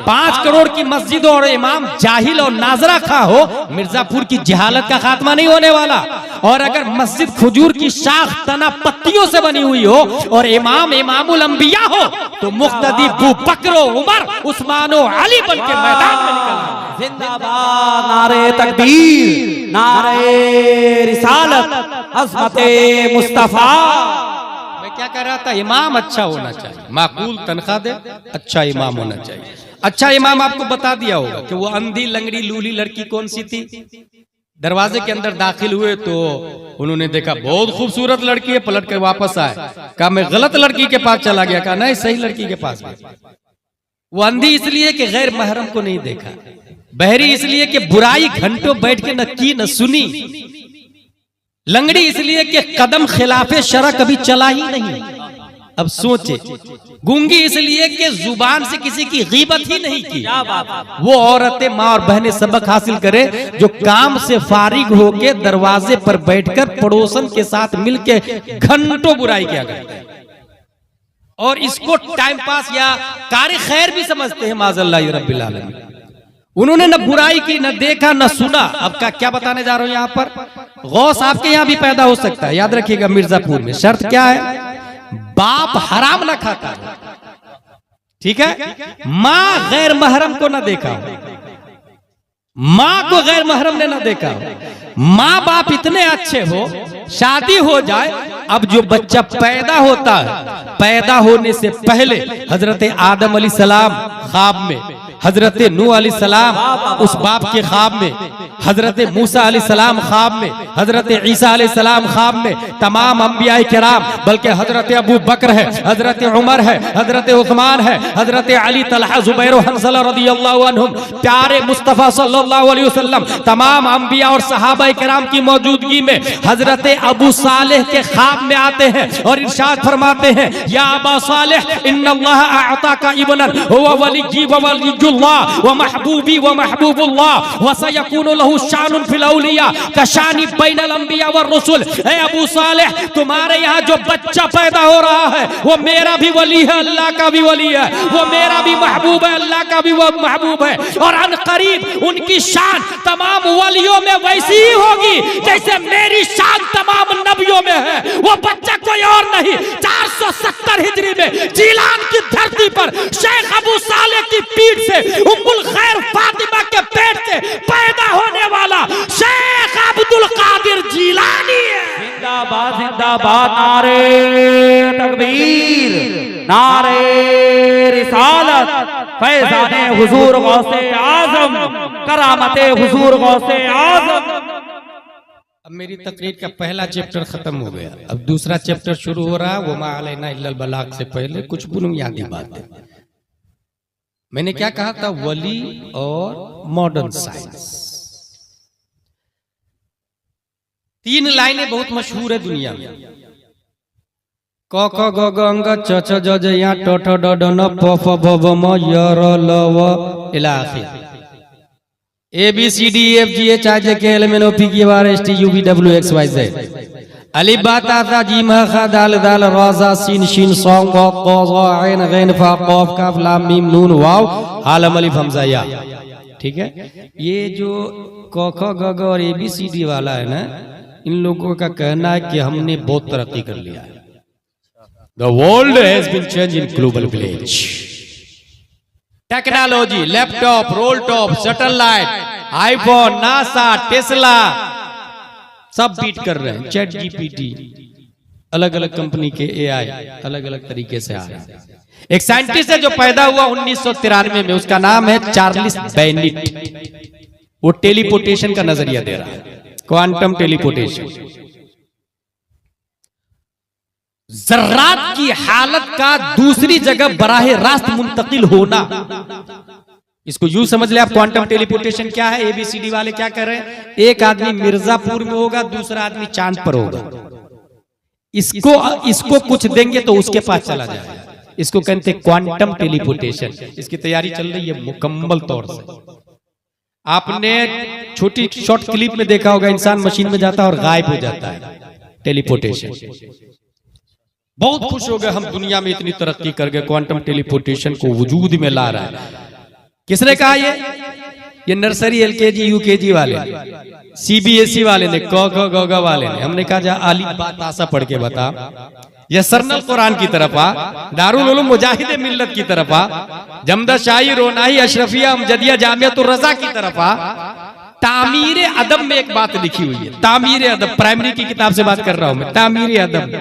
5 करोड़ की मस्जिद और इमाम जाहिल और नाजरा खा हो, मिर्जापुर की जहालत का खात्मा नहीं होने वाला। और अगर मस्जिद खजूर की शाख तना पत्तियों से बनी हुई हो और इमाम इमामुल अंबिया हो तो मुक्तदी अबू बकर, उमर, उस्मान अली बन के मैदान में निकलना। जिंदाबाद नारे तकबीर, नारे रिसालत, अज़मते मुस्तफा। मैं क्या कह रहा था? इमाम अच्छा होना चाहिए, माकूल तनख्वाह दे, अच्छा इमाम होना चाहिए। अच्छा इमाम आपको बता दिया होगा कि वो अंधी लंगड़ी लूली लड़की कौन सी थी। दरवाजे के अंदर दाखिल हुए तो उन्होंने देखा बहुत खूबसूरत लड़की है, पलट कर वापस आए, कहा मैं गलत लड़की के पास चला गया, कहा नहीं सही लड़की के पास। वो अंधी इसलिए कि गैर महरम को नहीं देखा, बहरी इसलिए कि बुराई घंटों बैठ के न की न सुनी, लंगड़ी इसलिए कि कदम खिलाफे शरा कभी चला ही नहीं। अब सोचे, गूंगी इसलिए कि जुबान से किसी की गीबत ही नहीं की। वो औरतें, माँ और बहनें सबक हासिल करे जो काम से फारिग होके दरवाजे पर बैठकर पड़ोसन के साथ मिलके घंटों बुराई किया करते हैं और इसको टाइम पास या कार्य खैर भी समझते हैं। माज़अल्लाह रब्बिल आलमीन। उन्होंने न बुराई की, न देखा, न सुना। अब क्या बताने जा रहा हूं यहाँ पर, गौस आपके यहाँ भी पैदा हो सकता है, याद रखिएगा। मिर्जापुर में शर्त क्या है, बाप हराम ना खाता है, ठीक है। माँ गैर महरम को ना देखा हो, माँ को गैर महरम ने ना देखा हो, माँ बाप इतने अच्छे हो, शादी हो जाए, अब जो बच्चा पैदा होता है, पैदा होने से पहले हजरत आदम अलैहिस्सलाम ख्वाब में, हजरत नूह अलैहिस्सलाम उस बाप के ख्वाब में, हजरत मूसा अलैहिस्सलाम ख्वाब में, हजरत ईसा अलैहिस्सलाम ख्वाब में, तमाम अंबिया किराम, बल्कि हजरत अबू बकर है, हजरत उमर है, हजरत उस्मान है, हजरत अली, तलहा, जुबैर, हंसला रदियल्लाहु अन्हुम, प्यारे मुस्तफा सल्लल्लाहु अलैहि वसल्लम, तमाम अंबिया और सहाबा किराम की मौजूदगी में हजरत अबू सालेह के ख्वाब में आते हैं और इरशाद फरमाते हैं, या अबा सालेह इन्नल्लाह अअताका इब्नन हुवा वलिय्यी व वलिय्युल्लाह व महबूबी व महबूबुल्लाह व सयकूनु लहू शानुन फिल औलिया कशानी बैनल अंबिया व रसूल। है अबू सालेह, तुम्हारे यहाँ जो बच्चा पैदा हो रहा है वो मेरा भी वली है, अल्लाह का भी वली है, वो मेरा भी महबूब है, अल्लाह का भी वो महबूब है, और अनकरीब उनकी शान तमाम वलियों में वैसी ही होगी जैसे मेरी शान तमाम नबियों में है। वो बच्चा कोई और नहीं, 470 हिजरी में जीलान की धरती पर शेख अबू सालेह की पीठ से, उम्मुल खैर फातिमा के पेट से पैदा होने वाला शेख अब्दुल कादिर जीलानी है। जिंदाबाद जिंदाबाद, नारे तकबीर, नारे रिसालत, फैज़ाने हुजूर गौसे आजम, करामते हुजूर गौसे आजम। अब मेरी तकरीर का पहला चैप्टर खत्म हो गया, अब दूसरा चैप्टर शुरू हो रहा है। वो मा अलैना इल्लल बलाग से पहले कुछ बुनियादी बातें। मैंने क्या कहा था, वली और मॉडर्न साइंस। 3 लाइनें बहुत मशहूर है दुनिया में, क ख ग ग अंग च छ ज ज या ट ठ ड ढ न प फ भ भ म य र ल व इला आखिर। ABCDEFGHIJKLMNOPQRSTUVWXYZ अलिफ बा ता सा जीम हा खा दाल दाल रा ज़ा सीन शीन सॉन्ग ग क़ ज़ ऐन गैन फा क़ाफ काफ लाम मीम नून वाव हालम अलिफ हमज़ा या। ठीक है, ये जो क ख ग ग और ABCD वाला है ना, इन लोगों का कहना है कि हमने बहुत तरक्की कर लिया है। The world has been changed in global village. Technology, laptop, role top, satellite, iPhone, NASA, Tesla सब बीट कर रहे हैं। चैट जीपीटी, अलग अलग कंपनी के AI अलग अलग तरीके से आ रहे हैं। एक साइंटिस्ट है जो पैदा हुआ 1993 में, उसका नाम है चार्ल्स बेनिट। वो टेलीपोर्टेशन का नजरिया दे रहा है, क्वांटम टेलीपोर्टेशन। जर्रात की हालत का दूसरी जगह बराह रास्त मुंतकिल होना, इसको यूं समझ ले आप। क्वांटम टेलीपोर्टेशन क्या है, ABCD वाले क्या कर रहे हैं, एक आदमी मिर्जापुर में होगा, दूसरा आदमी चांद पर होगा, इसको कुछ देंगे तो उसके पास चला जाएगा। इसको कहते हैं क्वांटम टेलीपोर्टेशन। इसकी तैयारी चल रही है मुकम्मल तौर से। आपने छोटी शॉर्ट क्लिप में देखा होगा, इंसान मशीन में जाता है और गायब हो जाता है, टेलीपोर्टेशन। बहुत खुश हो गए हम, दुनिया में इतनी तरक्की कर गए, क्वांटम टेलीपोर्टेशन को वजूद में ला रहा है। किसने कहा ये नर्सरी LKG UKG वाले, CBSE वाले ने, क ख ग घ वाले ने। हमने कहा जा आलिफ बात आसा पढ़ के बता, या सरनल कुरान की तरफ आ, दारुल उलूम मुजाहिदे मिल्लत की तरफ आ, जमदा शाही रोनाही अशरफिया अमजदिया जामियातुर रज़ा की तरफ आ। तामीर अदब में एक बात लिखी हुई है, तामीर अदब, प्राइमरी की किताब से बात कर रहा हूं मैं। तामीर अदब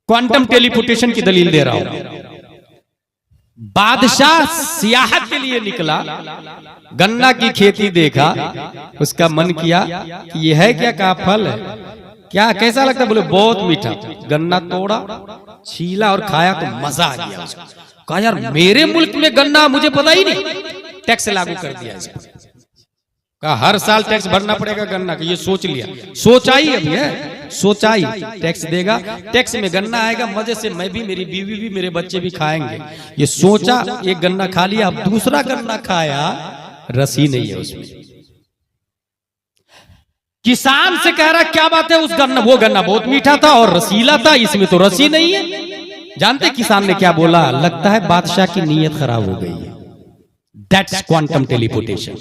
क्वांटम टेलीपोर्टेशन की दलील दे रहा हूं। बादशाह सियाहत के लिए निकला, गन्ना की खेती देखा, उसका मन किया कि यह है क्या, का फल है क्या, कैसा लगता है? बोले बहुत मीठा। गन्ना तोड़ा, छीला और खाया तो मजा आ गया उसको। कहा यार मेरे मुल्क में गन्ना मुझे पता ही नहीं, टैक्स लागू कर दिया इस पर। कहा हर साल टैक्स भरना पड़ेगा गन्ना का। ये सोच लिया, सोचाई अभी है, सोचाई टैक्स देगा, टैक्स में गन्ना आएगा, मजे से मैं भी, मेरी बीवी भी, मेरे बच्चे भी खाएंगे। ये सोचा, एक गन्ना खा लिया, अब दूसरा गन्ना खाया, रसी नहीं है उसमें। किसान से कह रहा क्या बात है, उस गन्ना, वो गन्ना बहुत मीठा था और रसीला था, इसमें तो रसी नहीं है। जानते किसान ने क्या बोला? लगता है बादशाह की नीयत खराब हो गई है। That's quantum teleportation.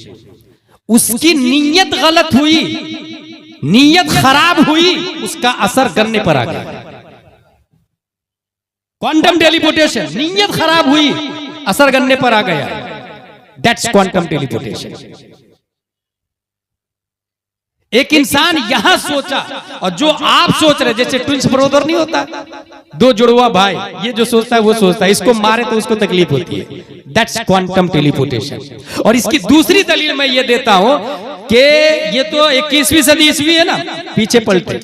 उसकी नीयत गलत हुई, नीयत खराब हुई, उसका असर गन्ने पर आ गया। क्वांटम टेलीपोर्टेशन, नीयत खराब हुई, असर गन्ने पर आ गया। That's quantum teleportation. एक इंसान यहां सोचा, और जो आप सोच रहे, जैसे ट्विंस ब्रदर नहीं होता, दो जुड़वा भाई, ये जो सोचता है वो सोचता है, इसको मारे तो उसको तकलीफ होती है। That's quantum teleportation. और इसकी दूसरी दलील मैं ये देता हूं कि ये तो 21वीं सदी ईस्वी है ना, पीछे पलटे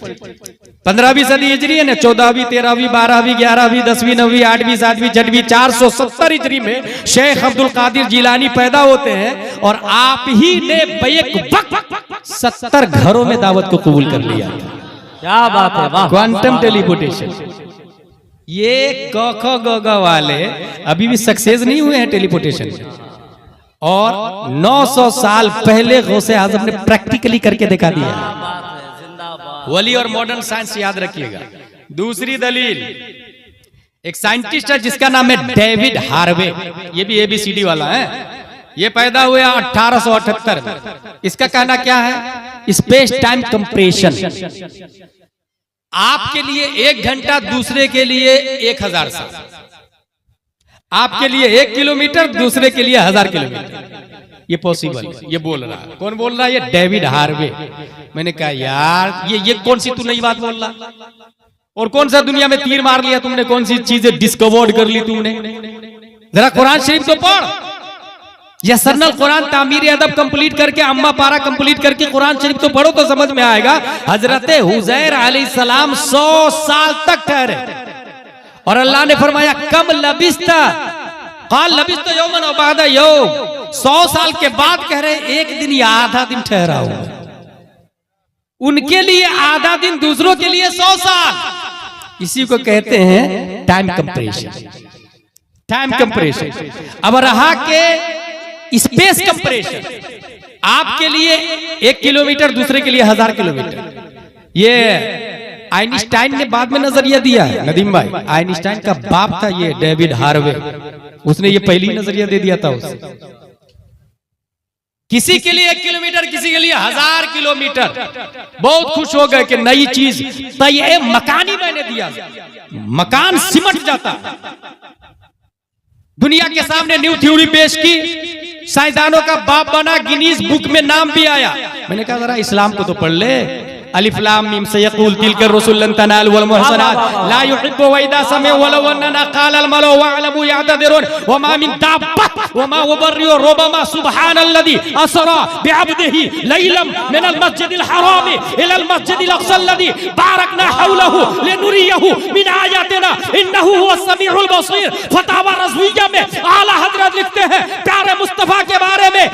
15वीं सदी हिजरी है ना, 14वीं, 13वीं, 12वीं, 11वीं, 10वीं, 9वीं, 8वीं, 7वीं, 6वीं, 470 हिजरी में शेख अब्दुल कादिर जिलानी पैदा होते हैं, और आप ही ने बैक वक्त 70 घरों में दावत को कबूल कर लिया। क्या बात है, वाह। Quantum teleportation. ये क ग वाले अभी भी सक्सेस नहीं हुए हैं टेलीपोर्टेशन में, और 900 साल पहले गौसे आजम ने प्रैक्टिकली करके दिखा दिया। वली और मॉडर्न साइंस याद रखिएगा। दूसरी दलील, एक साइंटिस्ट है जिसका नाम है डेविड हार्वे, ये भी ABCD वाला है, ये पैदा हुआ 1878 में। इसका कहना क्या है? Space time compression. आपके लिए 1 घंटा, दूसरे के लिए 1000 साल। आपके लिए 1 किलोमीटर, दूसरे के लिए 1000 किलोमीटर। ये पॉसिबल है। ये बोल रहा है, कौन बोल रहा है? ये डेविड हार्वे। मैंने कहा यार ये कौन सी तू नई बात बोल रहा, और कौन सा दुनिया में तीर मार लिया तुमने, कौन सी चीजें डिस्कवर्ड कर ली तुमने? जरा कुरान शरीफ तो पढ़। या सरनल कुरान तामीर अदब कंप्लीट करके, अम्मा पारा कंप्लीट करके कुरान शरीफ तो पढ़ो तो समझ में आएगा। हजरत हुजैर अलैहिस्सलाम 100 साल तक ठहरे, और अल्लाह ने फरमाया कम लबिस्ता, काल लबिस्ता यौमन व बादा यौम। 100 साल के बाद कह रहे 1 दिन या आधा दिन ठहरा हूं। उनके लिए आधा दिन, दूसरों के लिए 100 साल। इसी को कहते हैं टाइम कंप्रेशन। Time compression. अब रहा के स्पेस कंप्रेशन, आपके लिए 1 किलोमीटर, दूसरे के लिए 1000 किलोमीटर। ये आइंस्टाइन ने बाद में नजरिया दिया है नदीम भाई। आइंस्टाइन का बाप था ये डेविड हार्वे, उसने ये पहली नजरिया दे दिया था उसे। किसी के लिए 1 किलोमीटर, किसी के लिए 1000 किलोमीटर। बहुत खुश हो गए कि नई चीज, तो ये मकानी मैंने दिया, मकान सिमट जाता। दुनिया के सामने न्यू थ्योरी पेश की, साइंसदानों का बाप बना, गिनीज बुक में नाम भी आया। मैंने कहा जरा इस्लाम को तो पढ़ ले। अलिफ लाम मीम सयक़ूल तिलका रुसूल लन तनालु वल मुहसनात ला युहिब्बु व इदा समिअ वलौ अन्ना क़ाल अल मलउ वअलमु यअतदिरुन व मा मिन दाब्बा व मा उबर्रिउ रुबमा सुब्हानल्लज़ी असरा बिअब्दिही लैलन मिनल मस्जिदिल हराम इलल मस्जिदिल अक़सा अल्लज़ी बारकना हौलहु लिनुरियहु मिन आयातिना इन्नहु हुवस समीउल बसीर। फतावा रज़विय्या में आला हज़रत लिखते हैं प्यारे मुस्तफा के बारे में,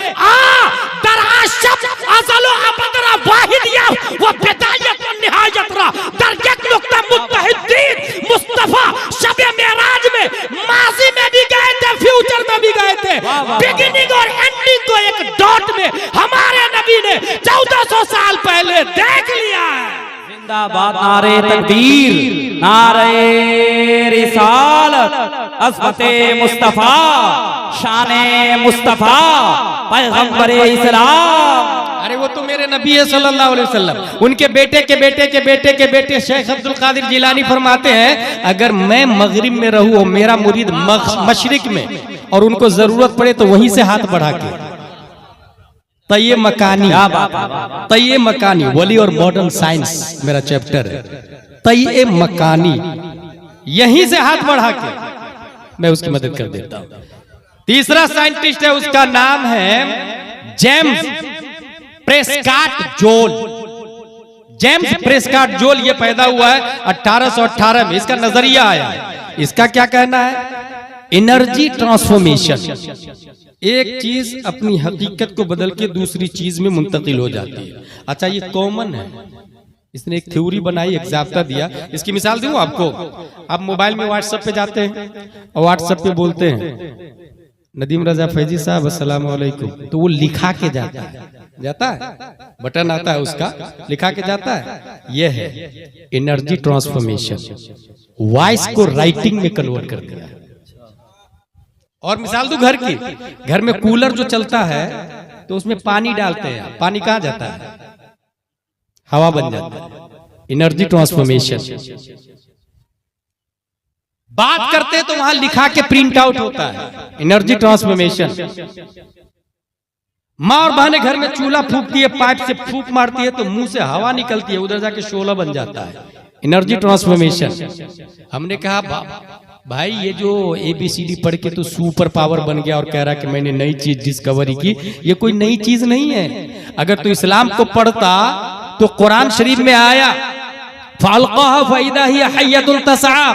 दराशब अज़ल अबदरा वाहिदिया व बिदायत व निहायत रा दरजत नुक्ता मुत्तहिदीन मुस्तफा शब मेराज में माजी में भी गए थे, फ्यूचर में भी गए थे, बिगिनिंग और एंडिंग को एक डॉट में हमारे नबी ने 1400 साल पहले देख लिया है। जिंदाबाद नारे तकबीर, नारे रिसालत, अज़मते मुस्तफा, शाने मुस्तफा, पैगंबरे इस्लाम। अरे वो तो मेरे नबी है सल्लल्लाहु अलैहि वसल्लम। उनके बेटे के बेटे के बेटे के बेटे शेख अब्दुल कादिर जिलानी फरमाते हैं अगर मैं मगरिब में रहूं और मेरा मुरीद मशरिक में, और उनको जरूरत पड़े तो वहीं से हाथ बढ़ा के, तय मकानी, तय मकानी, वली और मॉडर्न साइंस मेरा चैप्टर है, तय मकानी, यहीं से हाथ बढ़ा के मैं उसकी मदद कर देता हूं। तीसरा साइंटिस्ट है, उसका नाम है जेम्स प्रेस्कॉट जोल। जेम्स प्रेस्कॉट जोल ये पैदा हुआ है 1818 में, इसका नजरिया आया है। इसका क्या कहना है एनर्जी ट्रांसफॉर्मेशन, एक चीज अपनी हकीकत को बदल के दूसरी चीज में मुंतकिल हो जाती है। अच्छा, ये कॉमन है, इसने एक थ्योरी बनाई, एग्जाम्पल दिया। इसकी मिसाल दूं आपको। आप मोबाइल में व्हाट्सएप पे जाते हैं और व्हाट्सएप पे बोलते हैं नदीम रजा फैजी साहब अस्सलाम वालेकुम, तो वो लिखा के जाता है, बटन आता है उसका, लिखा के जाता है। यह है एनर्जी ट्रांसफॉर्मेशन, वॉइस को राइटिंग में कन्वर्ट कर दिया। और मिसाल दूं घर की, घर में कूलर जो चलता है तो उसमें पानी डालते हैं, पानी कहाँ जाता है? हवा बन जाता है। Energy transformation. बात करते हैं तो वहां लिखा के प्रिंट आउट होता है, एनर्जी ट्रांसफॉर्मेशन। माँ और बहनें घर में चूल्हा फूकती है, पाइप से फूक मारती है तो मुंह से हवा निकलती है, उधर जाके शोला बन जाता है, एनर्जी ट्रांसफॉर्मेशन। हमने कहा भाई ये जो ABCD पढ़ के तो सुपर पावर बन गया और कह रहा कि मैंने नई चीज डिस्कवरी की, ये कोई नई चीज नहीं है। अगर तू इस्लाम को पढ़ता तो कुरान शरीफ में आया फअल्क़ाहा फ़इज़ा हिय हय्यतुन तसआ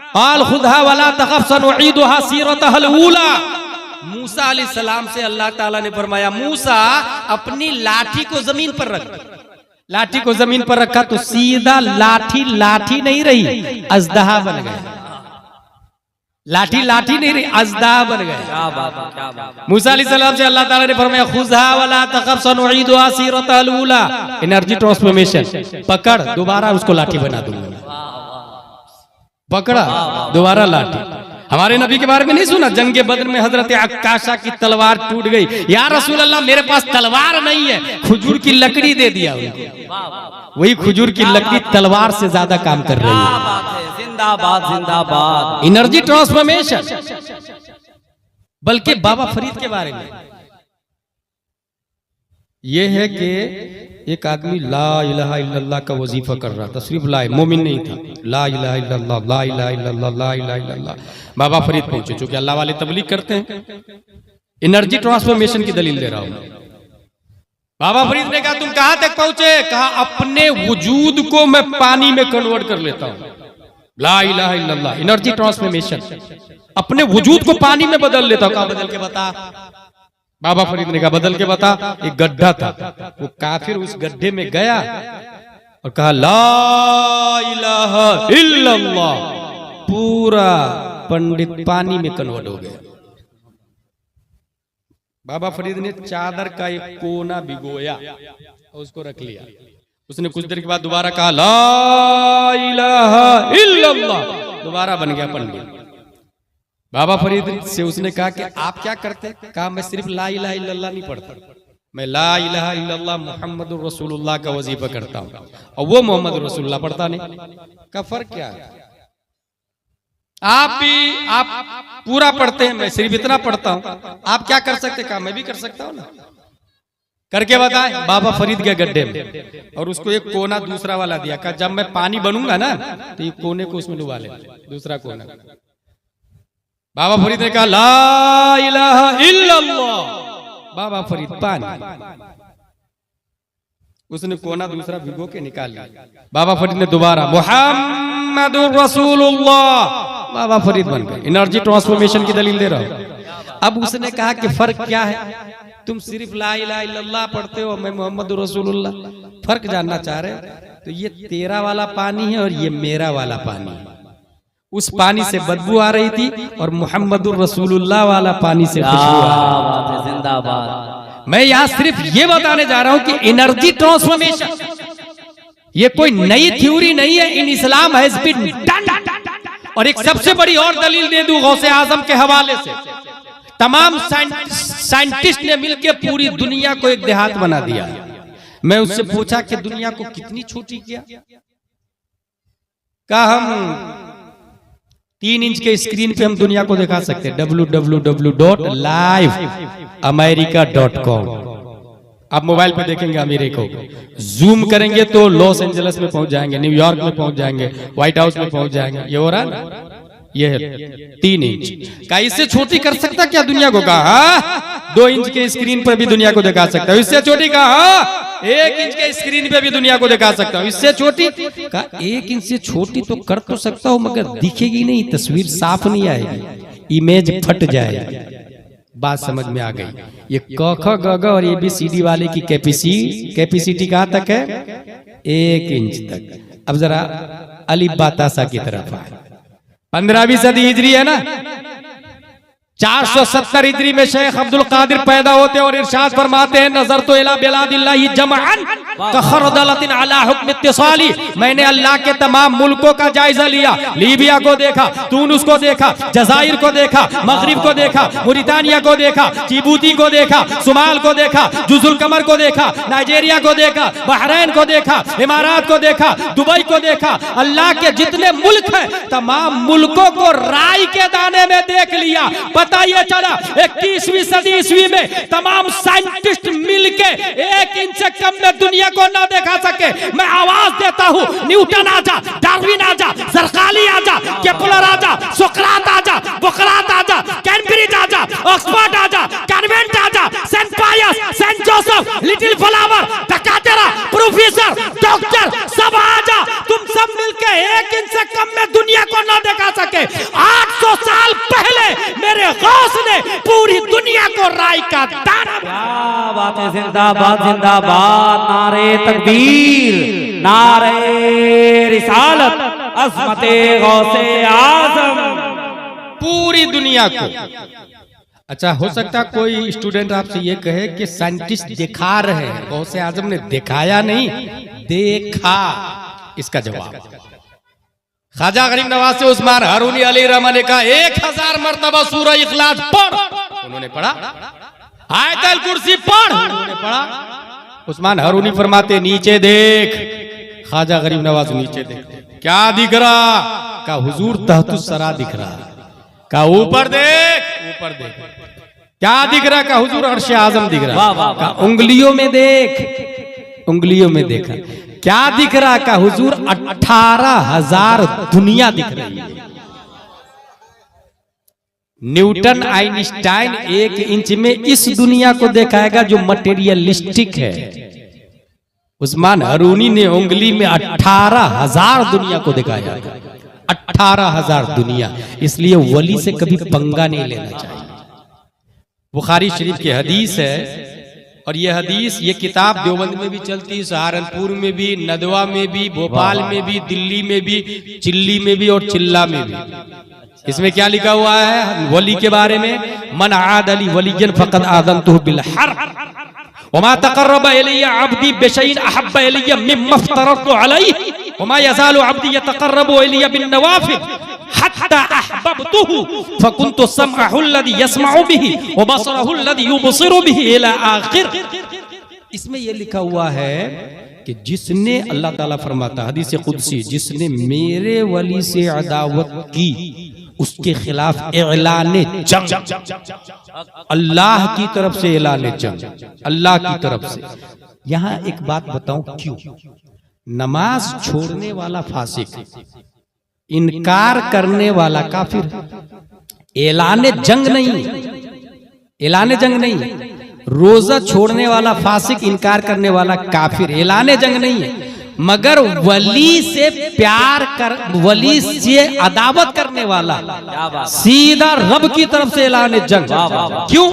क़ाल खुज़हा वला तख़फ़ सनुईदुहा सीरतहल ऊला। मूसा अलैहिस्सलाम से अल्लाह ताला ने फरमाया, मूसा अपनी लाठी को जमीन पर रख। लाठी को जमीन पर रखा तो सीधा लाठी नहीं रही, अज़दहा बन गया। लाठी नहीं रही, अज़दहा बन गया। क्या बात। मूसा अलैहिस्सलाम से अल्लाह ताला ने फरमाया खुज़हा वला तख़फ़ सनुईदुहा सीरतहल ऊला, एनर्जी ट्रांसफॉर्मेशन। पकड़, दोबारा उसको लाठी बना दूंगा। पकड़ा, दोबारा लाठी। हमारे नबी के बारे में नहीं सुना? जंगे बद्र में हजरत अक्काशा की तलवार टूट गई। या रसूल अल्लाह मेरे पास तलवार नहीं है, खजूर की लकड़ी दे दिया उनको। वही खजूर की लकड़ी तलवार से ज्यादा काम कर रही है। जिंदाबाद जिंदाबाद। Energy transformation. बल्कि बाबा फरीद के बारे में यह है कि एक आदमी ला इलाहा इल्लल्लाह का वजीफा कर रहा था, सिर्फ ला, मोमिन नहीं था। ला इलाहा इल्लल्लाह, ला इलाहा इल्लल्लाह, ला इलाहा इल्लल्लाह। बाबा फरीद पहुंचे, चूंकि अल्लाह वाले तबलीग करते हैं। एनर्जी ट्रांसफॉर्मेशन की दलील दे रहा हूं। बाबा फरीद ने कहा तुम कहां तक पहुंचे? कहा अपने वजूद को मैं पानी में कन्वर्ट कर लेता हूं। ला इलाहा इल्लल्लाह, एनर्जी ट्रांसफॉर्मेशन। अपने वजूद को पानी में बदल लेता हूं। कहा बदल के बता। बाबा फरीद ने कहा बदल के बता। एक गड्ढा था, वो काफिर उस गड्ढे में गया और कहा ला इलाहा इल्लल्लाह, पूरा पंडित पानी में कन्वर्ट हो गया। बाबा फरीद ने चादर का एक कोना भिगोया और उसको रख लिया। उसने कुछ देर के बाद दोबारा कहा ला इलाहा इल्लल्लाह, दोबारा बन गया पंडित। बाबा फरीद से उसने कहा कि आप क्या करते? कहा मैं सिर्फ ला इलाहा इल्लल्लाह नहीं पढ़ता, मैं ला इलाहा इल्लल्लाह मुहम्मदुर रसूलुल्लाह का वजीफा करता हूं, और वो मोहम्मद रसूलुल्लाह पढ़ता नहीं। का फर्क क्या है? आप पूरा पढ़ते हैं, मैं सिर्फ इतना पढ़ता हूं। आप क्या कर सकते? कहा मैं भी कर सकता हूं ना, करके बताए। बाबा फरीद गए गड्ढे में और उसको एक कोना दूसरा वाला दिया। कहा जब मैं पानी बनूंगा ना तो ये कोने को उसमें डुबा ले, दूसरा कोना। बाबा फरीद ने कहा ला इलाहा इल्लल्लाह, बाबा फरीद पानी। उसने कोना दूसरा भिगो के निकाल लिया। बाबा फरीद ने दोबारा मुहम्मदुर रसूलुल्लाह, बाबा फरीद बन गए। एनर्जी ट्रांसफॉर्मेशन की दलील दे रहा हूं। अब उसने कहा कि फर्क क्या है? तुम सिर्फ ला इलाहा इल्लल्लाह पढ़ते हो, मैं मुहम्मदुर रसूलुल्लाह। फर्क जानना चाह रहे हो तो ये तेरा वाला पानी है और ये मेरा वाला पानी है। उस पानी से बदबू आ रही थी और मुहम्मदुर रसूलुल्लाह वाला पानी से खुशबू आ रही थी। जिंदाबाद। मैं यहाँ सिर्फ ये बताने जा रहा हूं कि एनर्जी ट्रांसफॉर्मेशन ये कोई नई थ्योरी नहीं है, इन इस्लाम हैज बीन डन। और एक सबसे बड़ी और दलील दे दूं गौसे आजम के हवाले से। तमाम साइंटिस्ट ने मिलकर पूरी दुनिया को एक देहात बना दिया। मैं उससे पूछा कि दुनिया को कितनी छोटी किया? कहा हम 3 इंच के स्क्रीन पे हम दुनिया को दिखा सकते हैं, www.liveamerica.com। आप मोबाइल पे देखेंगे अमेरिका को, जूम करेंगे तो लॉस एंजलिस में पहुंच जाएंगे, न्यूयॉर्क में पहुंच जाएंगे, व्हाइट हाउस में पहुंच जाएंगे। ये हो रहा है ना? ये है 3 इंच का। इससे छोटी कर सकता क्या दुनिया को? कहा 2 इंच के स्क्रीन पर भी दुनिया को दिखा सकता हूं। इससे छोटी कहा 1 इंच के स्क्रीन पे भी दुनिया को दिखा सकता हूं। इससे छोटी कहा 1 इंच से छोटी तो कर तो सकता हूं, मगर दिखेगी नहीं, तस्वीर साफ नहीं आएगी। इमेज फट जाएगी। बात समझ में आ गई। ये क ख ग घ और ABCD वाले की कैपेसिटी कहाँ तक है? 1 इंच तक। अब जरा अलिफ बा ता सा की तरफ आए। 15वीं सदी हिजरी है ना, 470 हिजरी में शेख अब्दुल कादिर पैदा होते और इरशाद फरमाते हैं, नजर तो इला बिलादिल्लाहि जमअन कखरदलतिन अला हुक्म इत्तिसाली। मैंने अल्लाह के तमाम मुल्कों का जायजा लिया। लीबिया को देखा, तुनिस को देखा, जजाइर को देखा, मगरिब को देखा, मुरितानिया को देखा, जिबूती को देखा, सुमाल को देखा, जुजुल कमर को देखा, नाइजीरिया को देखा, बहरैन को देखा, इमारात को देखा, दुबई को देखा। अल्लाह के जितने मुल्क हैं तमाम मुल्कों को राई के दाने में देख लिया। पता ये चला 21वीं सदी ईस्वी में तमाम साइंटिस्ट मिलके 1 इंच से कम में दुनिया को ना देखा सके। मैं आवाज देता हूं, न्यूटन आजा, डार्विन आजा, जरकाली आजा, केपलर आजा, सोक्रात आजा, बोक्रात आजा, कैम्ब्रिज आजा, ऑक्सफोर्ड आजा, कॉन्वेंट आजा, saint Pius, saint Joseph, little flower, डकातेरा, प्रोफेसर, डॉक्टर सब आजा। तुम सब मिलके 1 इंच से कम में दुनिया को ना देखा सके। 800 साल पहले मेरे गौस ने पूरी दुनिया को राय का दाना। क्या बात है, जिंदाबाद जिंदाबाद, नारे तकबीर, नारे रिसालत, अज़मते गौसे आज़म। पूरी दुनिया को। अच्छा, हो सकता कोई स्टूडेंट आपसे ये कहे कि साइंटिस्ट दिखा रहे हैं, गौसे आजम ने दिखाया नहीं, देखा। इसका जवाब ख्वाजा गरीब नवाज से उस्मान हारूनी अली रहमान ने कहा 1000 मरतबा सूरह इखलास पढ़, उन्होंने पढ़ा। आयतुल कुर्सी पढ़, उन्होंने पढ़ा। उस्मान हारूनी फरमाते नीचे देख। ख्वाजा गरीब नवाज नीचे देख, क्या दिख रहा? का हुजूर तहतुस सरा दिख रहा। का ऊपर देख, ऊपर देख। क्या दिख रहा? का हुजूर अर्श आजम दिख रहा। का उंगलियों में देख, उंगलियों में देखा। क्या दिख रहा? का हुजूर 18,000 दुनिया दिख रही है। न्यूटन आइंस्टाइन 1 इंच में इस दुनिया को दिखाएगा जो मटेरियलिस्टिक है। उस्मान हारूनी ने उंगली में 18,000 दुनिया को दिखाया। 18,000 दुनिया। इसलिए वली से कभी पंगा नहीं लेना चाहिए। बुखारी शरीफ की हदीस है, और ये हदीस, ये किताब देवबंद में भी चलती है, सहारनपुर में भी, नदवा में भी, भोपाल में भी, दिल्ली में भी, चिल्ली में भी और चिल्ला में भी। इसमें क्या लिखा हुआ है वली के बारे में? मन आद अली वलियन फक़द आज़नतुहु बिल हर्ब वमा तक़र्रब इलैया अब्दी बिशैइन अहब्ब इलैया मिम्मा इफ्तरतु अलैहि वमा यज़ालु अब्दी यतक़र्रबु इलैया बिन नवाफिल हत्ता अहबब्तुहु फकुन्तु समअहु अल्लज़ी यस्मअु बिही व बसरहु अल्लज़ी युबसिरु बिही इला आखिर। इसमें यह लिखा हुआ है कि जिसने, अल्लाह ताला फरमाता हदीस कुदसी, जिसने मेरे वली से अदावत की उसके खिलाफ ऐलाने जंग, अल्लाह की तरफ से ऐलाने जंग, अल्लाह की तरफ से। यहां एक बात बताऊं, क्यों? नमाज छोड़ने वाला फासिक, इनकार करने वाला काफिर, ऐलाने जंग नहीं, ऐलाने जंग नहीं। रोजा छोड़ने वाला फासिक, इनकार करने वाला काफिर, ऐलाने जंग नहीं है। मगर वली से प्यार कर, वली से अदावत करने वाला सीधा रब की तरफ से ऐलान जंग। क्यों?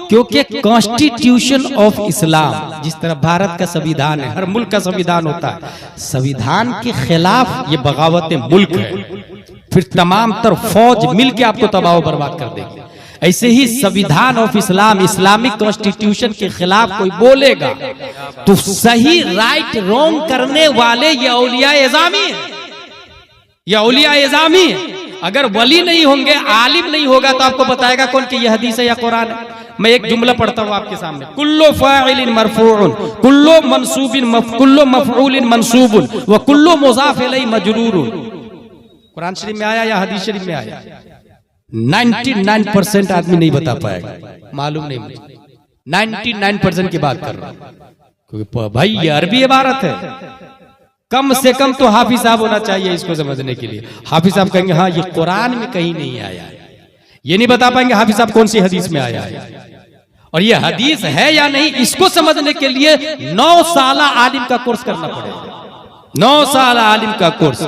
क्योंकि कॉन्स्टिट्यूशन ऑफ इस्लाम, जिस तरह भारत का संविधान है, हर मुल्क का संविधान होता है, संविधान के खिलाफ ये बगावत मुल्क है, फिर तमाम तरफ फौज मिलके आपको तबाह बर्बाद कर देगी। ऐसे ही संविधान ऑफ इस्लाम, इस्लामिक कॉन्स्टिट्यूशन के खिलाफ कोई बोलेगा तो सही राइट रॉन्ग करने वाले ये औलिया एजामी है, ये औलिया एजामी है। अगर वली नहीं होंगे, आलिम नहीं होगा, तो आपको बताएगा कौन कि यह हदीस है या कुरान है। मैं एक जुमला पढ़ता हूं आपके सामने, कुल्लु फाइलिन मरफूउन कुल्लु मंसूबिन कुल्लु मफऊलिन मंसूबुन व कुल्लु मुज़ाफ इलैहि मजरूरुन। कुरान शरीफ में आया या हदीस शरीफ में आया? 99% आदमी नहीं बता पाएगा, मालूम नहीं मुझे। 99% की बात कर रहा हूं, क्योंकि भाई ये अरबी इबारत है। कम से कम तो हाफिज साहब होना चाहिए इसको समझने के लिए। हाफिज साहब कहेंगे हाँ ये कुरान में कहीं नहीं आया है, ये नहीं बता पाएंगे हाफिज साहब कौन सी हदीस में आया है, और ये हदीस है या नहीं इसको समझने के लिए 9 साल आलिम का कोर्स करना पड़ेगा। 9 साल आलिम का कोर्स।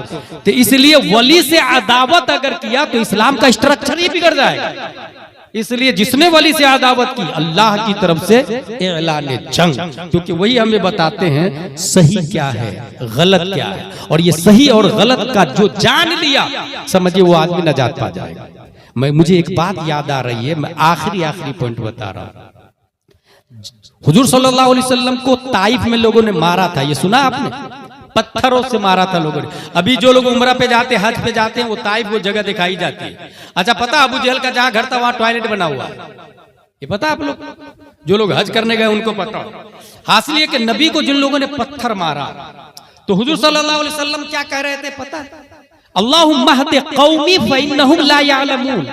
तो इसलिए वली से अदावत अगर किया तो इस्लाम का स्ट्रक्चर ही बिगड़ जाएगा। इसलिए जिसने वली से अदावत की अल्लाह की तरफ से ऐलान जंग, क्योंकि वही हमें बताते हैं सही क्या है गलत क्या है, और ये सही और गलत का जो जान लिया समझिए वो आदमी नजात पा जाएगा। मुझे एक बात याद आ रही है, मैं आखिरी पॉइंट बता रहा हूं। हुजूर सल्लल्लाहु अलैहि वसल्लम को ताइफ में लोगों ने मारा था, ये सुना आपने? पत्थरों से मारा था लोगों ने। अभी जो लोग उम्रा पे जाते हैं, हज पे जाते हैं, वो ताइफ वो जगह दिखाई जाती है। अच्छा, पता अबू जहल का जहां घर था वहां टॉयलेट बना हुआ है, ये पता आप लोग? जो लोग हज करने गए उनको पता। हासिल ये कि नबी को जिन लोगों ने पत्थर मारा तो हुजूर सल्लल्लाहु अलैहि वसल्लम क्या कह रहे थे पता है? अल्लाहुम्मा हद कौमी फइन्नहुम ला यअलमून।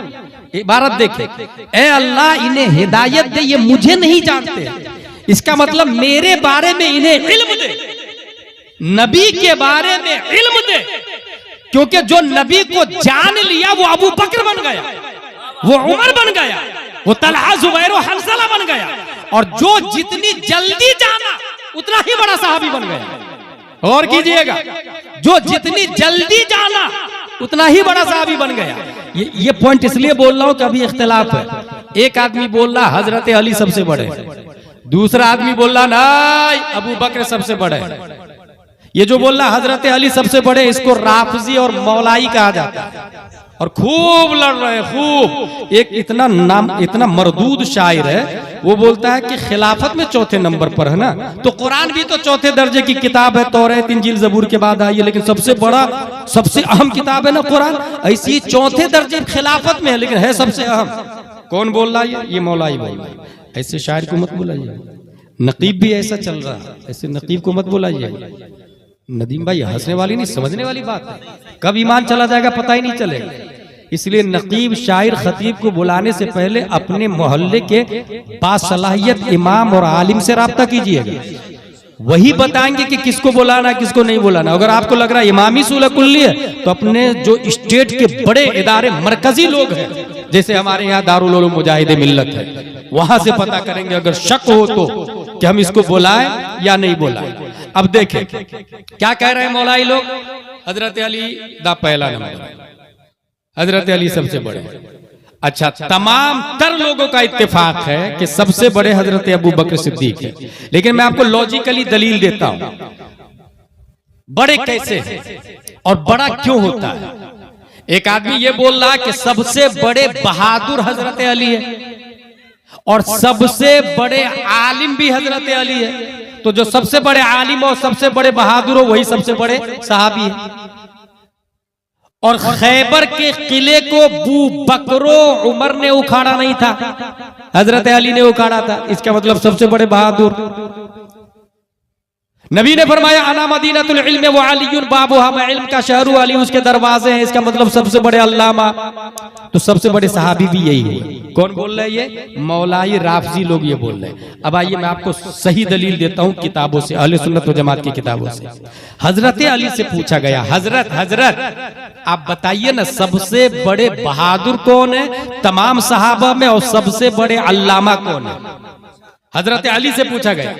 इबारत देखे, ए अल्लाह इन्हें हिदायत दे, ये मुझे नहीं जानते। इसका मतलब मेरे बारे में इन्हें इल्म दे, नबी के बारे में इल्म दे, क्योंकि जो नबी को जान लिया वो अबू बकर बन गया, वो उमर बन गया, वो तलहा जुबैर और हंसला बन गया, और जो जितनी जल्दी जाना उतना ही बड़ा सहाबी बन गया। और कीजिएगा, जो जितनी जल्दी जाना उतना ही बड़ा सहाबी बन गया। ये पॉइंट इसलिए बोल रहा हूं कि अभी इख्तिलाफ है। एक आदमी बोल रहा हजरत अली सबसे बड़े, दूसरा आदमी बोल रहा नहीं अबू बकर सबसे बड़े। ये जो बोल रहा हजरत अली सबसे बड़े, इसको राफजी और मौलाई कहा जाता है, और खूब लड़ रहे हैं खूब। एक इतना मरदूद शायर है, वो बोलता है कि खिलाफत में चौथे नंबर पर है ना, तो कुरान भी तो चौथे दर्जे की किताब है, तौरात इंजील जबूर के बाद आई है, लेकिन सबसे बड़ा सबसे अहम किताब है ना कुरान, ऐसी चौथे दर्जे खिलाफत में है, लेकिन है सबसे अहम। कौन बोल रहा है? ये मौलाई बोल रहा है। ऐसे शायर को मत बुलाइए। नकीब भी ऐसा चल रहा है, ऐसे नकीब को मत बुलाइए। नदीम भाई हंसने वाली नहीं, समझने वाली बात है। कब ईमान चला जाएगा पता ही नहीं चलेगा। इसलिए नकीब, शायर, खतीब को बुलाने से पहले अपने मोहल्ले के बासलाहियत इमाम और आलिम से राब्ता कीजिएगा, वही बताएंगे कि किसको बुलाना किसको नहीं बुलाना। अगर आपको लग रहा है इमामी सूलह कुल्ली है, तो अपने जो स्टेट के बड़े इदारे मरकजी लोग हैं, जैसे हमारे यहाँ दारुल उलूम मुजाहिदे मिल्लत है, वहां से पता करेंगे अगर शक हो तो कि हम इसको बुलाएं या नहीं बुलाएं। अब देखें क्या कह रहे हैं मौलाई लोग। हजरत अली दा पहला नंबर, हजरत अली सबसे बड़े। अच्छा, तमाम तर लोगों का इत्तेफाक है कि सबसे बड़े हजरत अबू बकर सिद्दीक है, लेकिन मैं आपको लॉजिकली दलील देता हूं बड़े कैसे हैं और बड़ा क्यों होता है। एक आदमी ये बोल रहा है कि सबसे बड़े बहादुर हजरत अली है और सबसे बड़े आलिम भी हजरत अली है, तो जो सबसे बड़े आलिम और सबसे बड़े बहादुर हो वही सबसे बड़े सहाबी है। और खैबर के किले को बू बकरो उमर ने उखाड़ा नहीं था, हजरत अली ने उखाड़ा था। इसका मतलब सबसे बड़े बहादुर। नबी ने फरमाया अना मदीनतुल इल्म व अलीयुन बाबुहा, मैं इल्म का शहर हूं, अली उसके दरवाजे हैं। इसका मतलब सबसे बड़े अल्लामा, तो सबसे बड़े सहाबी भी यही हुए। कौन बोल रहे हैं? ये मौलाई राफजी लोग ये बोल रहे हैं। अब आइए मैं आपको सही दलील देता हूं किताबों से, अहले सुन्नत व जमात की किताबों से। हजरत अली से पूछा गया, हजरत आप बताइए ना सबसे बड़े बहादुर कौन है तमाम सहाबा में, और सबसे बड़े अल्लामा कौन है? हजरत अली से पूछा गया।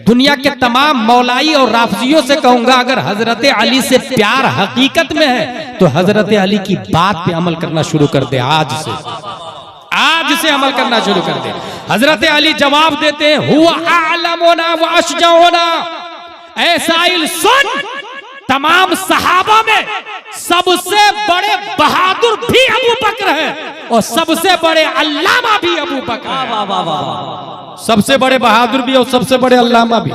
दुनिया के तमाम मौलाई और राफजियों से कहूंगा अगर हजरत अली से प्यार हकीकत में है तो हजरत अली की बात पे अमल करना शुरू कर दे। आज से अमल करना शुरू कर दे। हजरत अली जवाब देते हैं हुवा आलमुना व अशजाउना, ऐसा सुन, तमाम सहाबा में सबसे बड़े बहादुर भी अबू बकर है और सबसे बड़े अल्लामा भी अबू बकर है। सबसे बड़े बहादुर भी और सबसे बड़े अल्लामा भी।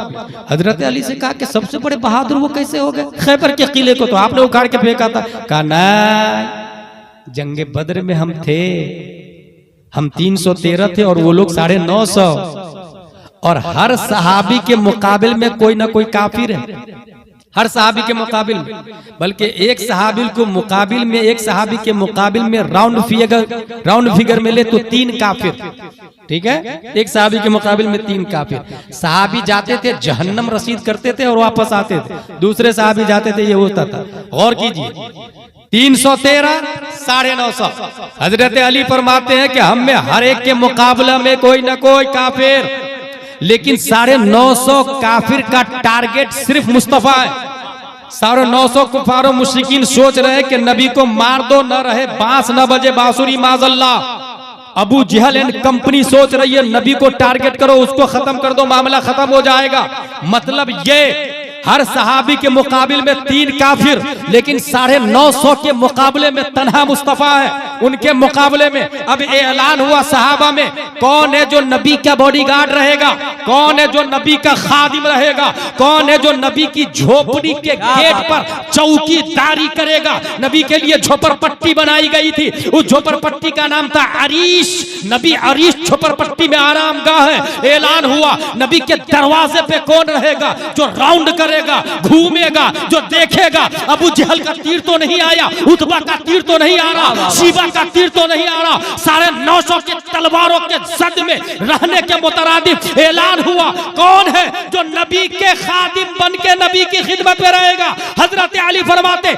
हजरत अली से कहा कि सबसे बड़े बहादुर वो कैसे हो गए? खैबर के किले को तो आपने उखाड़ के फेंका था। कहा ना, जंगे बद्र में हम थे, हम 313 थे और वो लोग 950, और हर सहाबी के मुकाबिल में कोई ना कोई काफिर है, हर सहाबी के मुकाबिल में, बल्कि एक सहाबी के मुकाबिल में राउंड फिगर में ले तो 3 काफिर। ठीक है, एक सहाबी के मुकाबिल में 3 काफिर। सहाबी जाते थे जहन्नम रसीद करते थे और वापस आते थे, दूसरे सहाबी जाते थे, ये होता था। गौर कीजिए, 313 950। हजरत अली फरमाते हैं कि हम में हर एक के मुकाबला में कोई ना कोई काफिर, लेकिन 950 काफिर का टारगेट सिर्फ मुस्तफा है। सारे 900 कुफारो मुश्रिकीन सोच रहे कि नबी को मार दो, न रहे बांस न बजे बांसुरी माजल्ला। अबू जहल एंड कंपनी सोच रही है नबी को टारगेट करो, उसको खत्म कर दो, मामला खत्म हो जाएगा। मतलब ये हर सहाबी के मुकाबले में 3 काफिर, लेकिन 950 के मुकाबले में तन्हा मुस्तफा है। उनके मुकाबले में अब ऐलान हुआ सहाबा में कौन है जो नबी का बॉडीगार्ड रहेगा, कौन है जो नबी का खादिम रहेगा, कौन है जो नबी की झोपड़ी के गेट पर चौकीदारी करेगा। नबी के लिए झोपड़पट्टी बनाई गई थी, उस झोपड़पट्टी का नाम था अरीश। नबी अरीश झोपड़पट्टी में आराम गाह है। ऐलान हुआ नबी के दरवाजे पे कौन रहेगा जो राउंड करेगा, घूमेगा, जो देखेगा। अबू जहल का तीर तो नहीं आया, उतबा का तीर तो नहीं आ रहा, शीबा का तीर तो नहीं आ रहा। 950 के तलवारों के जद में रहने के मुतरादिफ ऐलान हुआ कौन है जो नबी के खादिम बन के नबी की खिदमत में रहेगा। हजरत अली फरमाते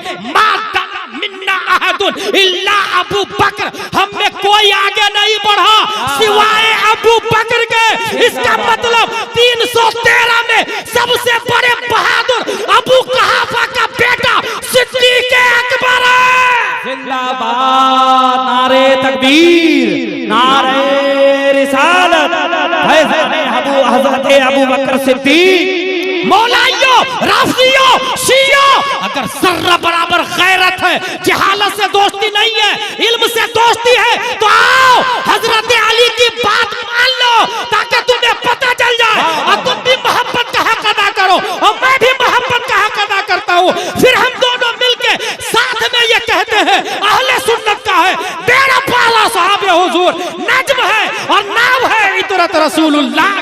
मिन्ना अहदुन इल्ला अबू बकर, हम में कोई आगे नहीं बढ़ा सिवाय अबू बकर के। इसका मतलब 313 में सबसे बड़े बहादुर अबू कहाफा का बेटा सिद्दीक अकबर है। जिंदाबाद, नारे तकबीर, नारे रिसालत। हजरत अबू बकर सिद्दीक। मौलाइयों, राफियों, शियों, अगर जर्रा बराबर गैरत है, जहालत से दोस्ती नहीं है, इल्म से दोस्ती है, तो आओ हजरत अली की बात मान लो ताकि तुम्हें पता चल जाए और तुम भी मोहब्बत का हक अदा करो और मैं भी मोहब्बत का हक अदा करता हूँ। फिर हम दोनों मिलके साथ में ये कहते हैं अहले सुन्नत का है बेड़ा पाला साहब हुजूर, नज्म है और नाम है इतरत रसूलुल्लाह।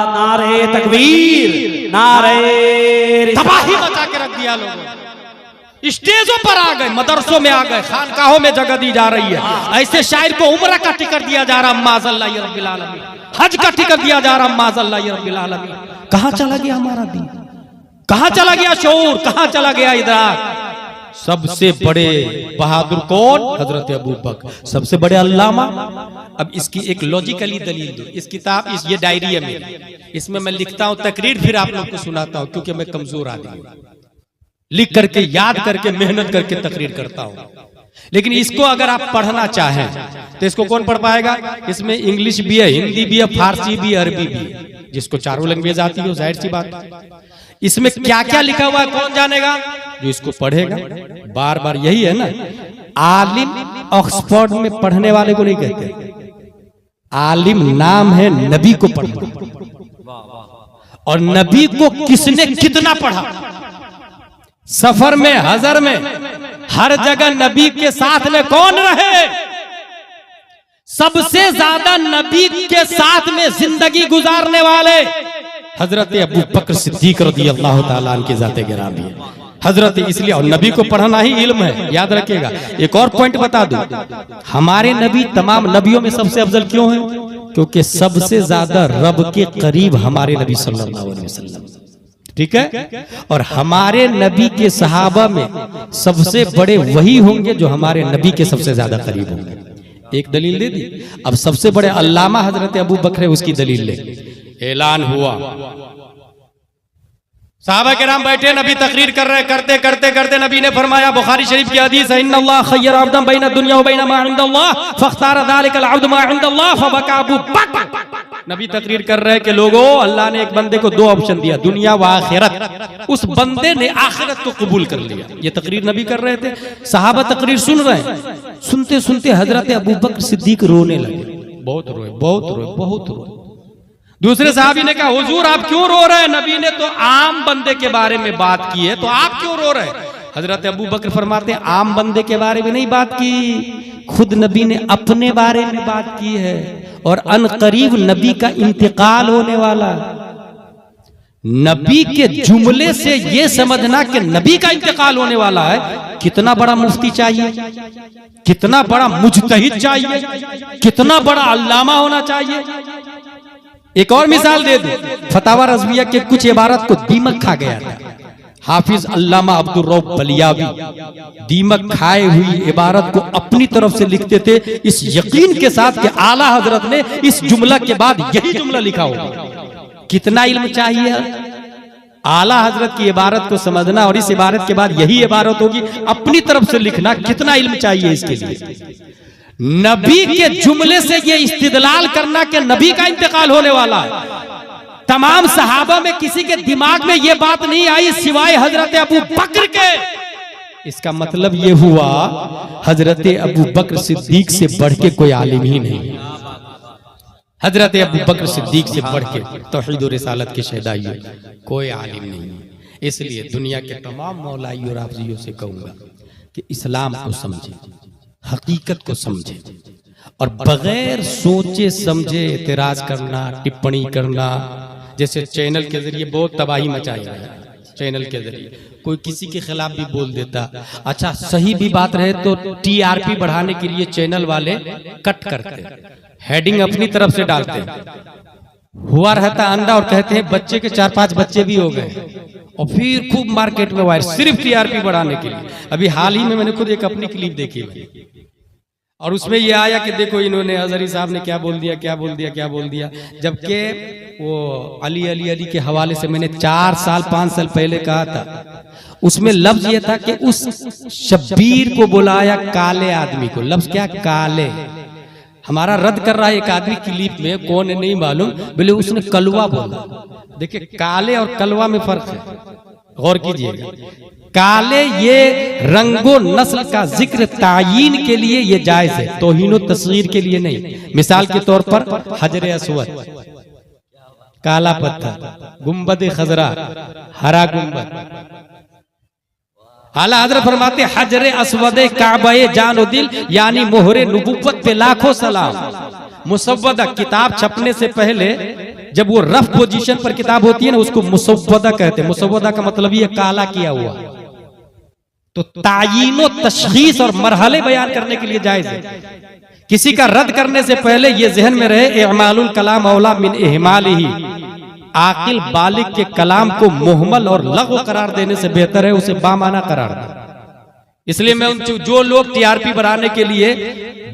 नारे तकबीर, नारे तबाही मचा के रख दिया लोगों। स्टेजों पर आ गए, मदरसों में आ गए, खानकाहों में जगह दी जा रही है। ऐसे शायर को उम्र का टिकट दिया जा रहा, माज़अल्लाह या रब्बिल आलमीन। हज का टिकट दिया जा रहा, माज़अल्लाह या रब्बिल आलमीन। कहां चला गया हमारा दीन, कहां चला गया शऊर, कहां चला गया इदराक। सबसे बड़े बहादुर कौन? हजरत अबू बकर। सबसे बड़े अल्लामा। अब इसकी एक लॉजिकली दलील दो। इस किताब ये डायरी है मेरी, इसमें मैं लिखता हूं तकरीर, फिर आप लोग को सुनाता हूं क्योंकि मैं कमजोर आदमी हूं। लिख करके, याद करके, मेहनत करके तकरीर करता हूं। लेकिन इसको अगर आप पढ़ना चाहें तो इसको कौन पढ़ पाएगा? इसमें इंग्लिश भी है, हिंदी भी है, फारसी भी, अरबी भी है। जिसको चारों लैंग्वेज आती है जाहिर सी बात। इसमें क्या क्या लिखा हुआ है कौन जानेगा? जो इसको पढ़ेगा। बार बार यही है ना, आलिम ऑक्सफोर्ड में पढ़ने वाले को नहीं कहते, आलिम नाम है नबी को पढ़ना। और नबी को किसने कितना पढ़ा, सफर में, हजर में, हर जगह नबी के साथ में कौन रहे? सबसे ज्यादा नबी के साथ में जिंदगी गुजारने वाले हजरत अबू बकर सिद्दीक रज़ियल्लाहु ताला अन्हु की जाते गिरामी है। हजरत, इसलिए और नबी को पढ़ना ही इल्म है, याद रखिएगा। एक और पॉइंट बता दूं, हमारे नबी तमाम नबियों में सबसे अफजल क्यों है? क्योंकि सबसे ज्यादा रब के करीब हमारे नबी सल्लल्लाहु अलैहि वसल्लम, ठीक है। और हमारे नबी के सहाबा में सबसे बड़े वही होंगे जो हमारे नबी के सबसे ज्यादा करीब होंगे। एक दलील दे दी। अब सबसे बड़े अल्लामा हजरत अबू बकर है, उसकी दलील ले। ऐलान हुआ, सहाबा किराम बैठे, नबी तकरीर कर रहे, करते करते करते नबी ने फरमाया, बुखारी शरीफ की हदीस है, इन्नल्लाह खय्यर अब्दन बैन दुनिया व बैन मा इंदल्लाह फख्तार ज़ालिकल अब्द मा इंदल्लाह फबका अबू बकर। नबी तकरीर कर रहे कि लोगों, अल्लाह ने एक बंदे को 2 ऑप्शन दिया, दुनिया व आखिरत। उस बंदे ने आखिरत को कबूल कर लिया। ये तकरीर नबी कर रहे थे, सहाबा तकरीर सुन रहे हैं। सुनते सुनते हजरत अबू बकर सिद्दीक रोने लगे, बहुत रोए, बहुत रोए, बहुत रोए। दूसरे साहबी ने कहा, हुजूर आप क्यों रो रहे हैं? नबी ने तो आम बंदे के बारे में बात की है, तो आप क्यों रो रहे हैं? हजरत अबू बकर फरमाते हैं, आम बंदे के बारे में नहीं बात की, खुद नबी ने अपने बारे में बात की है। और अनकरीब नबी का इंतकाल होने वाला। नबी के जुमले से ये समझना कि नबी का इंतकाल होने वाला है, कितना बड़ा मुफ्ती चाहिए, कितना बड़ा मुजतहिद चाहिए, कितना बड़ा अल्लामा होना चाहिए। एक और मिसाल दे दूं, फतावा रज़विया के कुछ इबारत को दीमक खा गया था। हाफिज अल्लामा अब्दुर रऊफ बलियावी दीमक खाए हुई इबारत को अपनी तरफ से लिखते थे, इस यकीन के साथ कि आला हजरत ने इस जुमला के बाद यही जुमला लिखा होगा। कितना इल्म चाहिए आला हजरत की इबारत को समझना और इस इबारत के बाद यही इबारत होगी, अपनी तरफ से लिखना। कितना इल्म चाहिए इसके लिए। नबी के जुमले से ये इस्तिदलाल करना कि नबी का इंतकाल होने वाला है। तमाम सहाबा में किसी के दिमाग में ये बात नहीं आई सिवाय हजरत अबू बकर के। इसका मतलब ये हुआ हजरत अबू बकर सिद्दीक से बढ़ के कोई आलिम ही नहीं। हजरत अबू बकर सिद्दीक से बढ़ के तौहीद और रिसालत के शहदाई कोई आलिम नहीं। इसलिए दुनिया के तमाम मौलाई और हाफियों से कहूंगा कि इस्लाम को समझे, हकीकत को समझे, और बगैर सोचे समझे एतराज करना, टिप्पणी करना, जैसे चैनल के जरिए बहुत तबाही मचाई है। चैनल के जरिए कोई किसी के खिलाफ भी बोल देता, अच्छा सही भी बात रहे तो टीआरपी बढ़ाने के लिए चैनल वाले कट करते, हेडिंग अपनी तरफ से डालते, हुआ रहता अंडा और कहते हैं बच्चे के 4-5 बच्चे भी हो गए, और फिर खूब मार्केट में वायर सिर्फ टीआरपी बढ़ाने के लिए। अभी हाल ही में मैंने खुद एक अपनी क्लिप देखी और उसमें ये आया कि देखो इन्होंने अजहरी साहब ने क्या बोल दिया, क्या बोल दिया, क्या बोल दिया, जबकि वो अली अली अली के हवाले से मैंने 4-5 साल पहले कहा था। उसमें लफ्ज ये था कि उस शब्बीर को बुलाया काले आदमी को। लफ्ज क्या? काले। हमारा रद्द कर रहा है एक आदमी क्लिप में, कौन है नहीं मालूम, बोले उसने कलवा बोला। देखिए काले और कलवा में फर्क है, गौर कीजिएगा। काले ये रंगो नस्ल का जिक्र तायीन के लिए ये जायज है, तौहीनो तस्गीर के लिए नहीं। मिसाल के तौर पर हजर अस्वद, काला पत्थर, गुंबद खजरा, हरा गुंबद। आला हजरत फरमाते हजर अस्वद काबे जानो दिल, यानी मोहरे नबुव्वत पे लाखों सलाम। मुसव्वदा किताब छपने से पहले जब वो रफ पोजीशन पर किताब होती है ना, उसको मुसव्वदा कहते हैं। मुसव्वदा का मतलब ये काला किया हुआ। तो तायीनो तशखीस और मरहले बयान करने के लिए जायज है। किसी का रद्द करने से पहले ये जहन में रहे इमालुल कलाम औला मिन इहमालिही, आकिल बालिग के कलाम को मुहमल और लग़्व करार देने से बेहतर है उसे बामाना करार देना। इसलिए मैं जो लोग टीआरपी बढ़ाने के लिए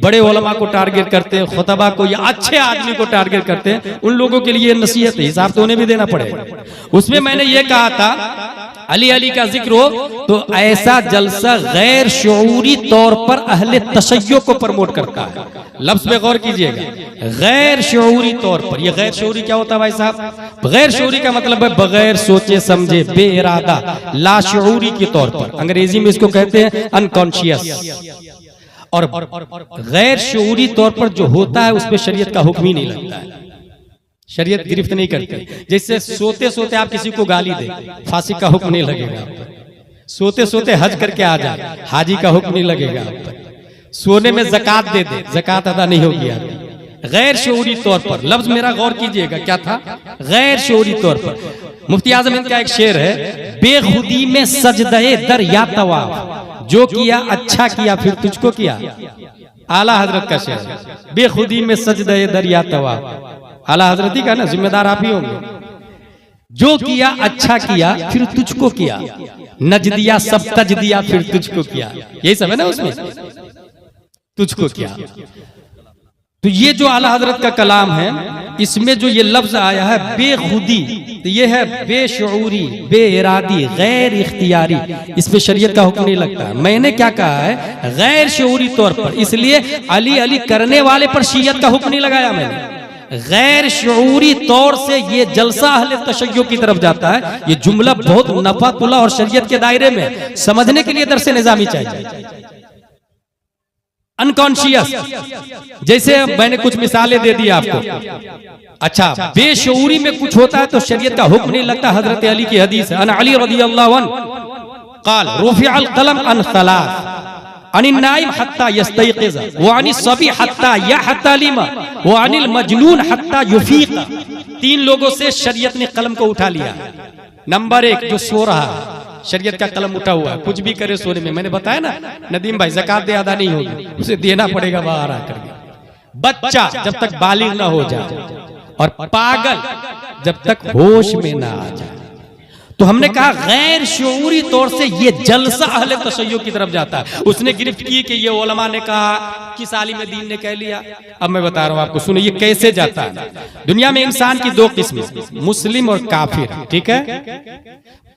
बड़े उलमा को टारगेट करते हैं, खुतबा को या अच्छे आदमी को टारगेट करते हैं, उन लोगों के लिए नसीहत है, हिसाब तो उन्हें भी देना पड़ेगा। उसमें मैंने ये कहा था अली अली का जिक्र हो तो ऐसा जलसा गैर शऊरी तौर पर अहले तशय्यो को प्रमोट करता है। लफ्ज पे गौर कीजिएगा, गैर शऊरी तौर पर। ये गैर शऊरी क्या होता है भाई साहब? गैर शऊरी का मतलब है बगैर सोचे समझे, बेइरादा, लाशऊरी के तौर पर। अंग्रेजी में इसको कहते हैं अनकॉन्शियस। और गैर शऊरी तौर पर जो होता है उसमें शरीयत का हुक्म ही नहीं लगता है, शरीयत गिरफ्त नहीं करती। जैसे सोते सोते आप किसी को गाली दे, फांसी का हुक्म नहीं लगेगा। सोते सोते हज करके आ जाए, हाजी का हुक्म नहीं लगेगा। सोने में ज़कात दे दे, ज़कात अदा नहीं होगी आपकी। गैर शऊरी तौर पर, लफ्ज मेरा गौर कीजिएगा क्या था? गैर शऊरी तौर पर। मुफ्ती आजम इनका एक शेर है, बेखुदी में सजदे दर या तवाफ, जो किया अच्छा किया फिर तुझको किया। आला हजरत का शेर, बेखुदी में सजदे दर या तवाफ। आला हजरत ही का ना, जिम्मेदार आप ही होंगे। जो किया अच्छा किया फिर तुझको किया, नज दिया सब तज दिया फिर तुझको किया। यही सब है ना उसमें, तुझको किया। तो ये जो आला हजरत का कलाम है, इसमें जो ये लफ्ज आया है बेखुदी, तो ये है बेशऊरी, बेइरादी, गैर इख्तियारी। इस पे शरीयत का हुक्म नहीं लगता है। मैंने क्या कहा है? गैर शऊरी तौर पर। इसलिए अली अली करने वाले पर शरीयत का हुक्म नहीं लगाया मैंने। गैर शऊरी तौर से ये जलसा अहले तशय्यो की तरफ जाता है। ये जुमला बहुत नफातुल्लाह और शरीयत के दायरे में समझने के लिए दरसे निजामी चाहिए। अनकॉन्शियस, जैसे मैंने कुछ मिसालें दे दी आपको। अच्छा, बेशऊरी में कुछ होता है तो शरीयत का हुक्म नहीं लगता। हजरत अली की हदीस है, अन अली रज़ियल्लाहु अन्हु क़ाल रुफ़िअल क़लम अन सलास, अनिल नाइम हत्ता यस्तयक़िज़, व अनिस सबी हत्ता यहतलिम, व अनिल मजनून हत्ता युफ़ीक़। 3 लोगों से शरीयत ने कलम को उठा लिया। नंबर 1 जो सो रहा है, शरीयत का कलम उठा हुआ है, कुछ भी करे सोने में। मैंने बताया ना नदीम भाई, ज़कात दे अदा नहीं होगी, उसे देना पड़ेगा बाहर आकर के। बच्चा जब तक बालिग ना हो जाए, और पागल जब तक होश में ना आ जाए। तो हमने कहा गैर शऊरी तौर से ये जलसा अहले तशय्यो की तरफ जाता है। उसने गिरफ्त की कि ये उलमा ने कहा, किस आलिम दीन ने कह लिया। अब मैं बता रहा हूं आपको, सुनो ये कैसे जाता है। दुनिया में इंसान की दो किस्में, मुस्लिम और काफिर, ठीक है।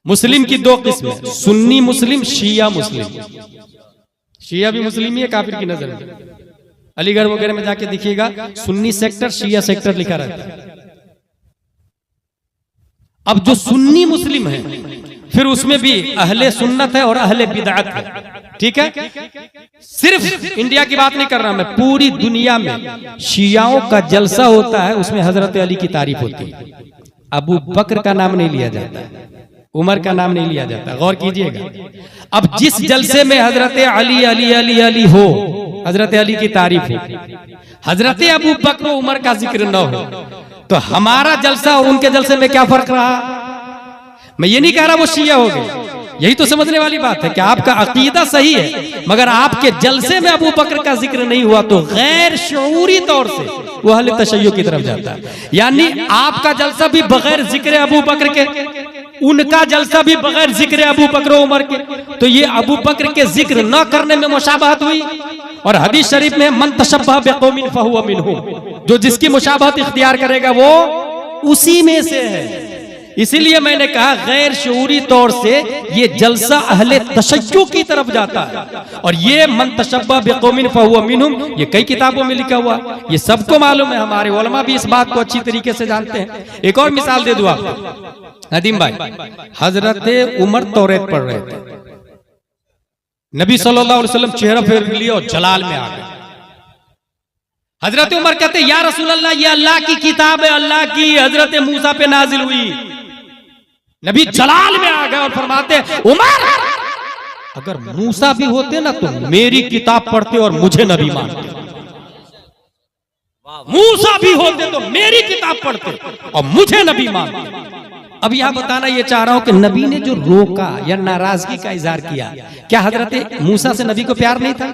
मुस्लिम की दो किस्में, सुन्नी मुस्लिम, शिया मुस्लिम। शिया भी मुस्लिम ही है काफिर की नजर में। अलीगढ़ वगैरह में जाके देखिएगा सुन्नी सेक्टर, शिया सेक्टर लिखा रहता है। अब जो सुन्नी मुस्लिम है फिर उसमें भी अहले सुन्नत है और अहले बिदअत है, ठीक है। सिर्फ इंडिया की बात नहीं कर रहा मैं, पूरी दुनिया में शियाओं का जलसा होता है, उसमें हजरत अली की तारीफ होती है। अबू बकर का नाम नहीं लिया जाता, उमर का नाम नहीं लिया जाता, गौर कीजिएगा। अब जिस जलसे में हजरत अली अली अली अली हो, हजरत अली की तारीफ हो, हजरत अबू बकर उमर का जिक्र न हो, तो हमारा जलसा और उनके जलसे में क्या फर्क रहा। मैं ये नहीं कह रहा वो शिया हो गए, यही तो समझने वाली बात है कि आपका अकीदा सही है मगर आपके जलसे में अबू बकर का जिक्र नहीं हुआ तो गैर शऊरी तौर से वो अहले तशय्यो की तरफ जाता है। यानी आपका जलसा भी बगैर जिक्र अबू बकर के, उनका जलसा भी बगैर जिक्र अबू बकर उमर के, तो ये अबू बकर के जिक्र न करने में मुशाबहत हुई। और हदीस शरीफ में मन तशब्बह बिकौमिन फहुवा मिनहुम, जो जिसकी मुशाबहत इख्तियार करेगा वो उसी में से है। इसीलिए मैंने कहा गैर शऊरी तौर से ये जलसा अहले तशय्यो की तरफ जाता है। और ये मन तशब्बह बिकौमिन फहुवा मिनहुम, ये कई किताबों में लिखा हुआ, ये सबको मालूम है, हमारे उलमा भी इस बात को अच्छी तरीके से जानते हैं। एक और मिसाल दे दूं आपको, नदीम भाई, हजरत उमर तौरेत पढ़ रहे थे, नबी सल्लल्लाहु अलैहि वसल्लम चेहरा फेर लिया और जलाल में आ गए। हजरत उमर कहते या रसूल अल्लाह, ये अल्लाह की किताब है, अल्लाह की, हजरत मूसा पे नाजिल हुई। नबी जलाल में आ गए और फरमाते उमर, अगर मूसा भी होते ना तो मेरी किताब पढ़ते और मुझे नबी मानते। मूसा भी होते तो मेरी किताब पढ़ते और मुझे नबी मानते। अब यहां बताना ये चाह रहा हूं कि नबी ने जो रोका या नाराजगी का इजहार किया, क्या हजरत मूसा से नबी को प्यार नहीं था?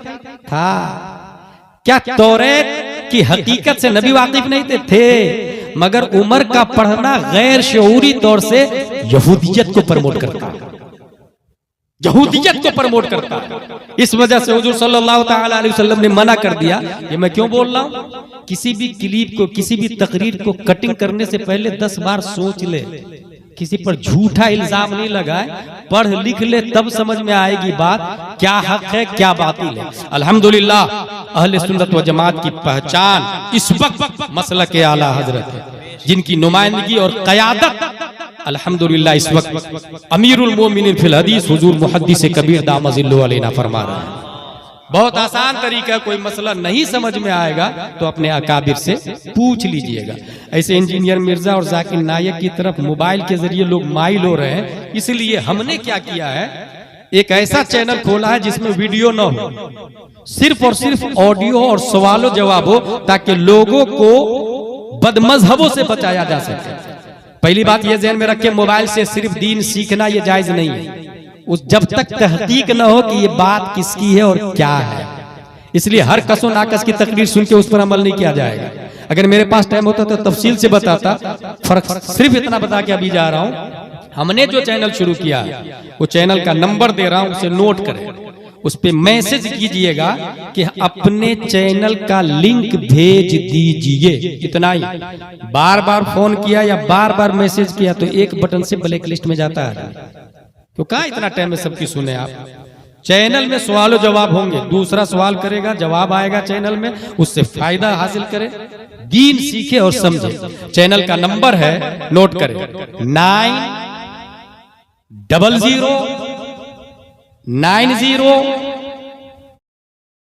क्या तौरेत की हकीकत से नबी वाकिफ नहीं थे? मगर उमर का पढ़ना गैर शऊरी तौर से यहूदियत को प्रमोट करता है, यहूदियत को प्रमोट करता है। इस वजह से हुजूर सल्लल्लाहु ताला अलैहि वसल्लम ने मना कर दिया। ये मैं क्यों बोल रहा हूं, किसी भी क्लिप को, किसी भी तकरीर को कटिंग करने से पहले 10 बार सोच ले, किसी पर झूठा इल्जाम नहीं लगाए, पढ़ लिख ले, तब समझ में आएगी बात क्या हक है क्या बातिल है। अल्हम्दुलिल्लाह अहले सुन्नत व जमात की पहचान इस वक्त मसलक आला हजरत है, जिनकी नुमाइंदगी और क़यादत अल्हम्दुलिल्लाह इस वक्त अमीरुल मोमिनीन फिल हदीस हुजूर मुहद्दिस कबीर दामजिल्लु अलैना फरमा रहे हैं। बहुत आसान तरीका, कोई मसला नहीं समझ में आएगा तो अपने अकाबिर से पूछ लीजिएगा। ऐसे इंजीनियर मिर्जा और जाकिर नायक की तरफ मोबाइल के जरिए लोग माइल हो रहे हैं, इसलिए हमने क्या किया है, एक ऐसा चैनल खोला है जिसमें वीडियो न हो, सिर्फ और सिर्फ ऑडियो और सवालों जवाब हो, ताकि लोगों को बदमजहबों से बचाया जा सके। पहली बात यह ध्यान में रखें, मोबाइल से सिर्फ दीन सीखना यह जायज नहीं है, उस जब तक तहकीक न हो कि ये बात किसकी है और क्या है। इसलिए हर कसो नाकस की तकरीर सुन के उस पर अमल नहीं किया जाएगा। अगर मेरे पास टाइम होता तो तफसील से बताता, फर्क सिर्फ इतना बता के अभी जा रहा हूं। हमने जो चैनल शुरू किया वो चैनल का नंबर दे रहा हूं, उसे नोट करें, उस पे मैसेज कीजिएगा कि अपने चैनल का लिंक भेज दीजिए, इतना ही। बार बार फोन किया या बार बार मैसेज किया तो एक बटन से ब्लैक लिस्ट में जाता है। तो कहा इतना टाइम में सबकी सुने आप। चैनल में सवाल जवाब होंगे, दूसरा सवाल करेगा, जवाब आएगा चैनल में, उससे फायदा हासिल करे, दीन सीखे और समझे। चैनल का नंबर है, नोट करें, 90090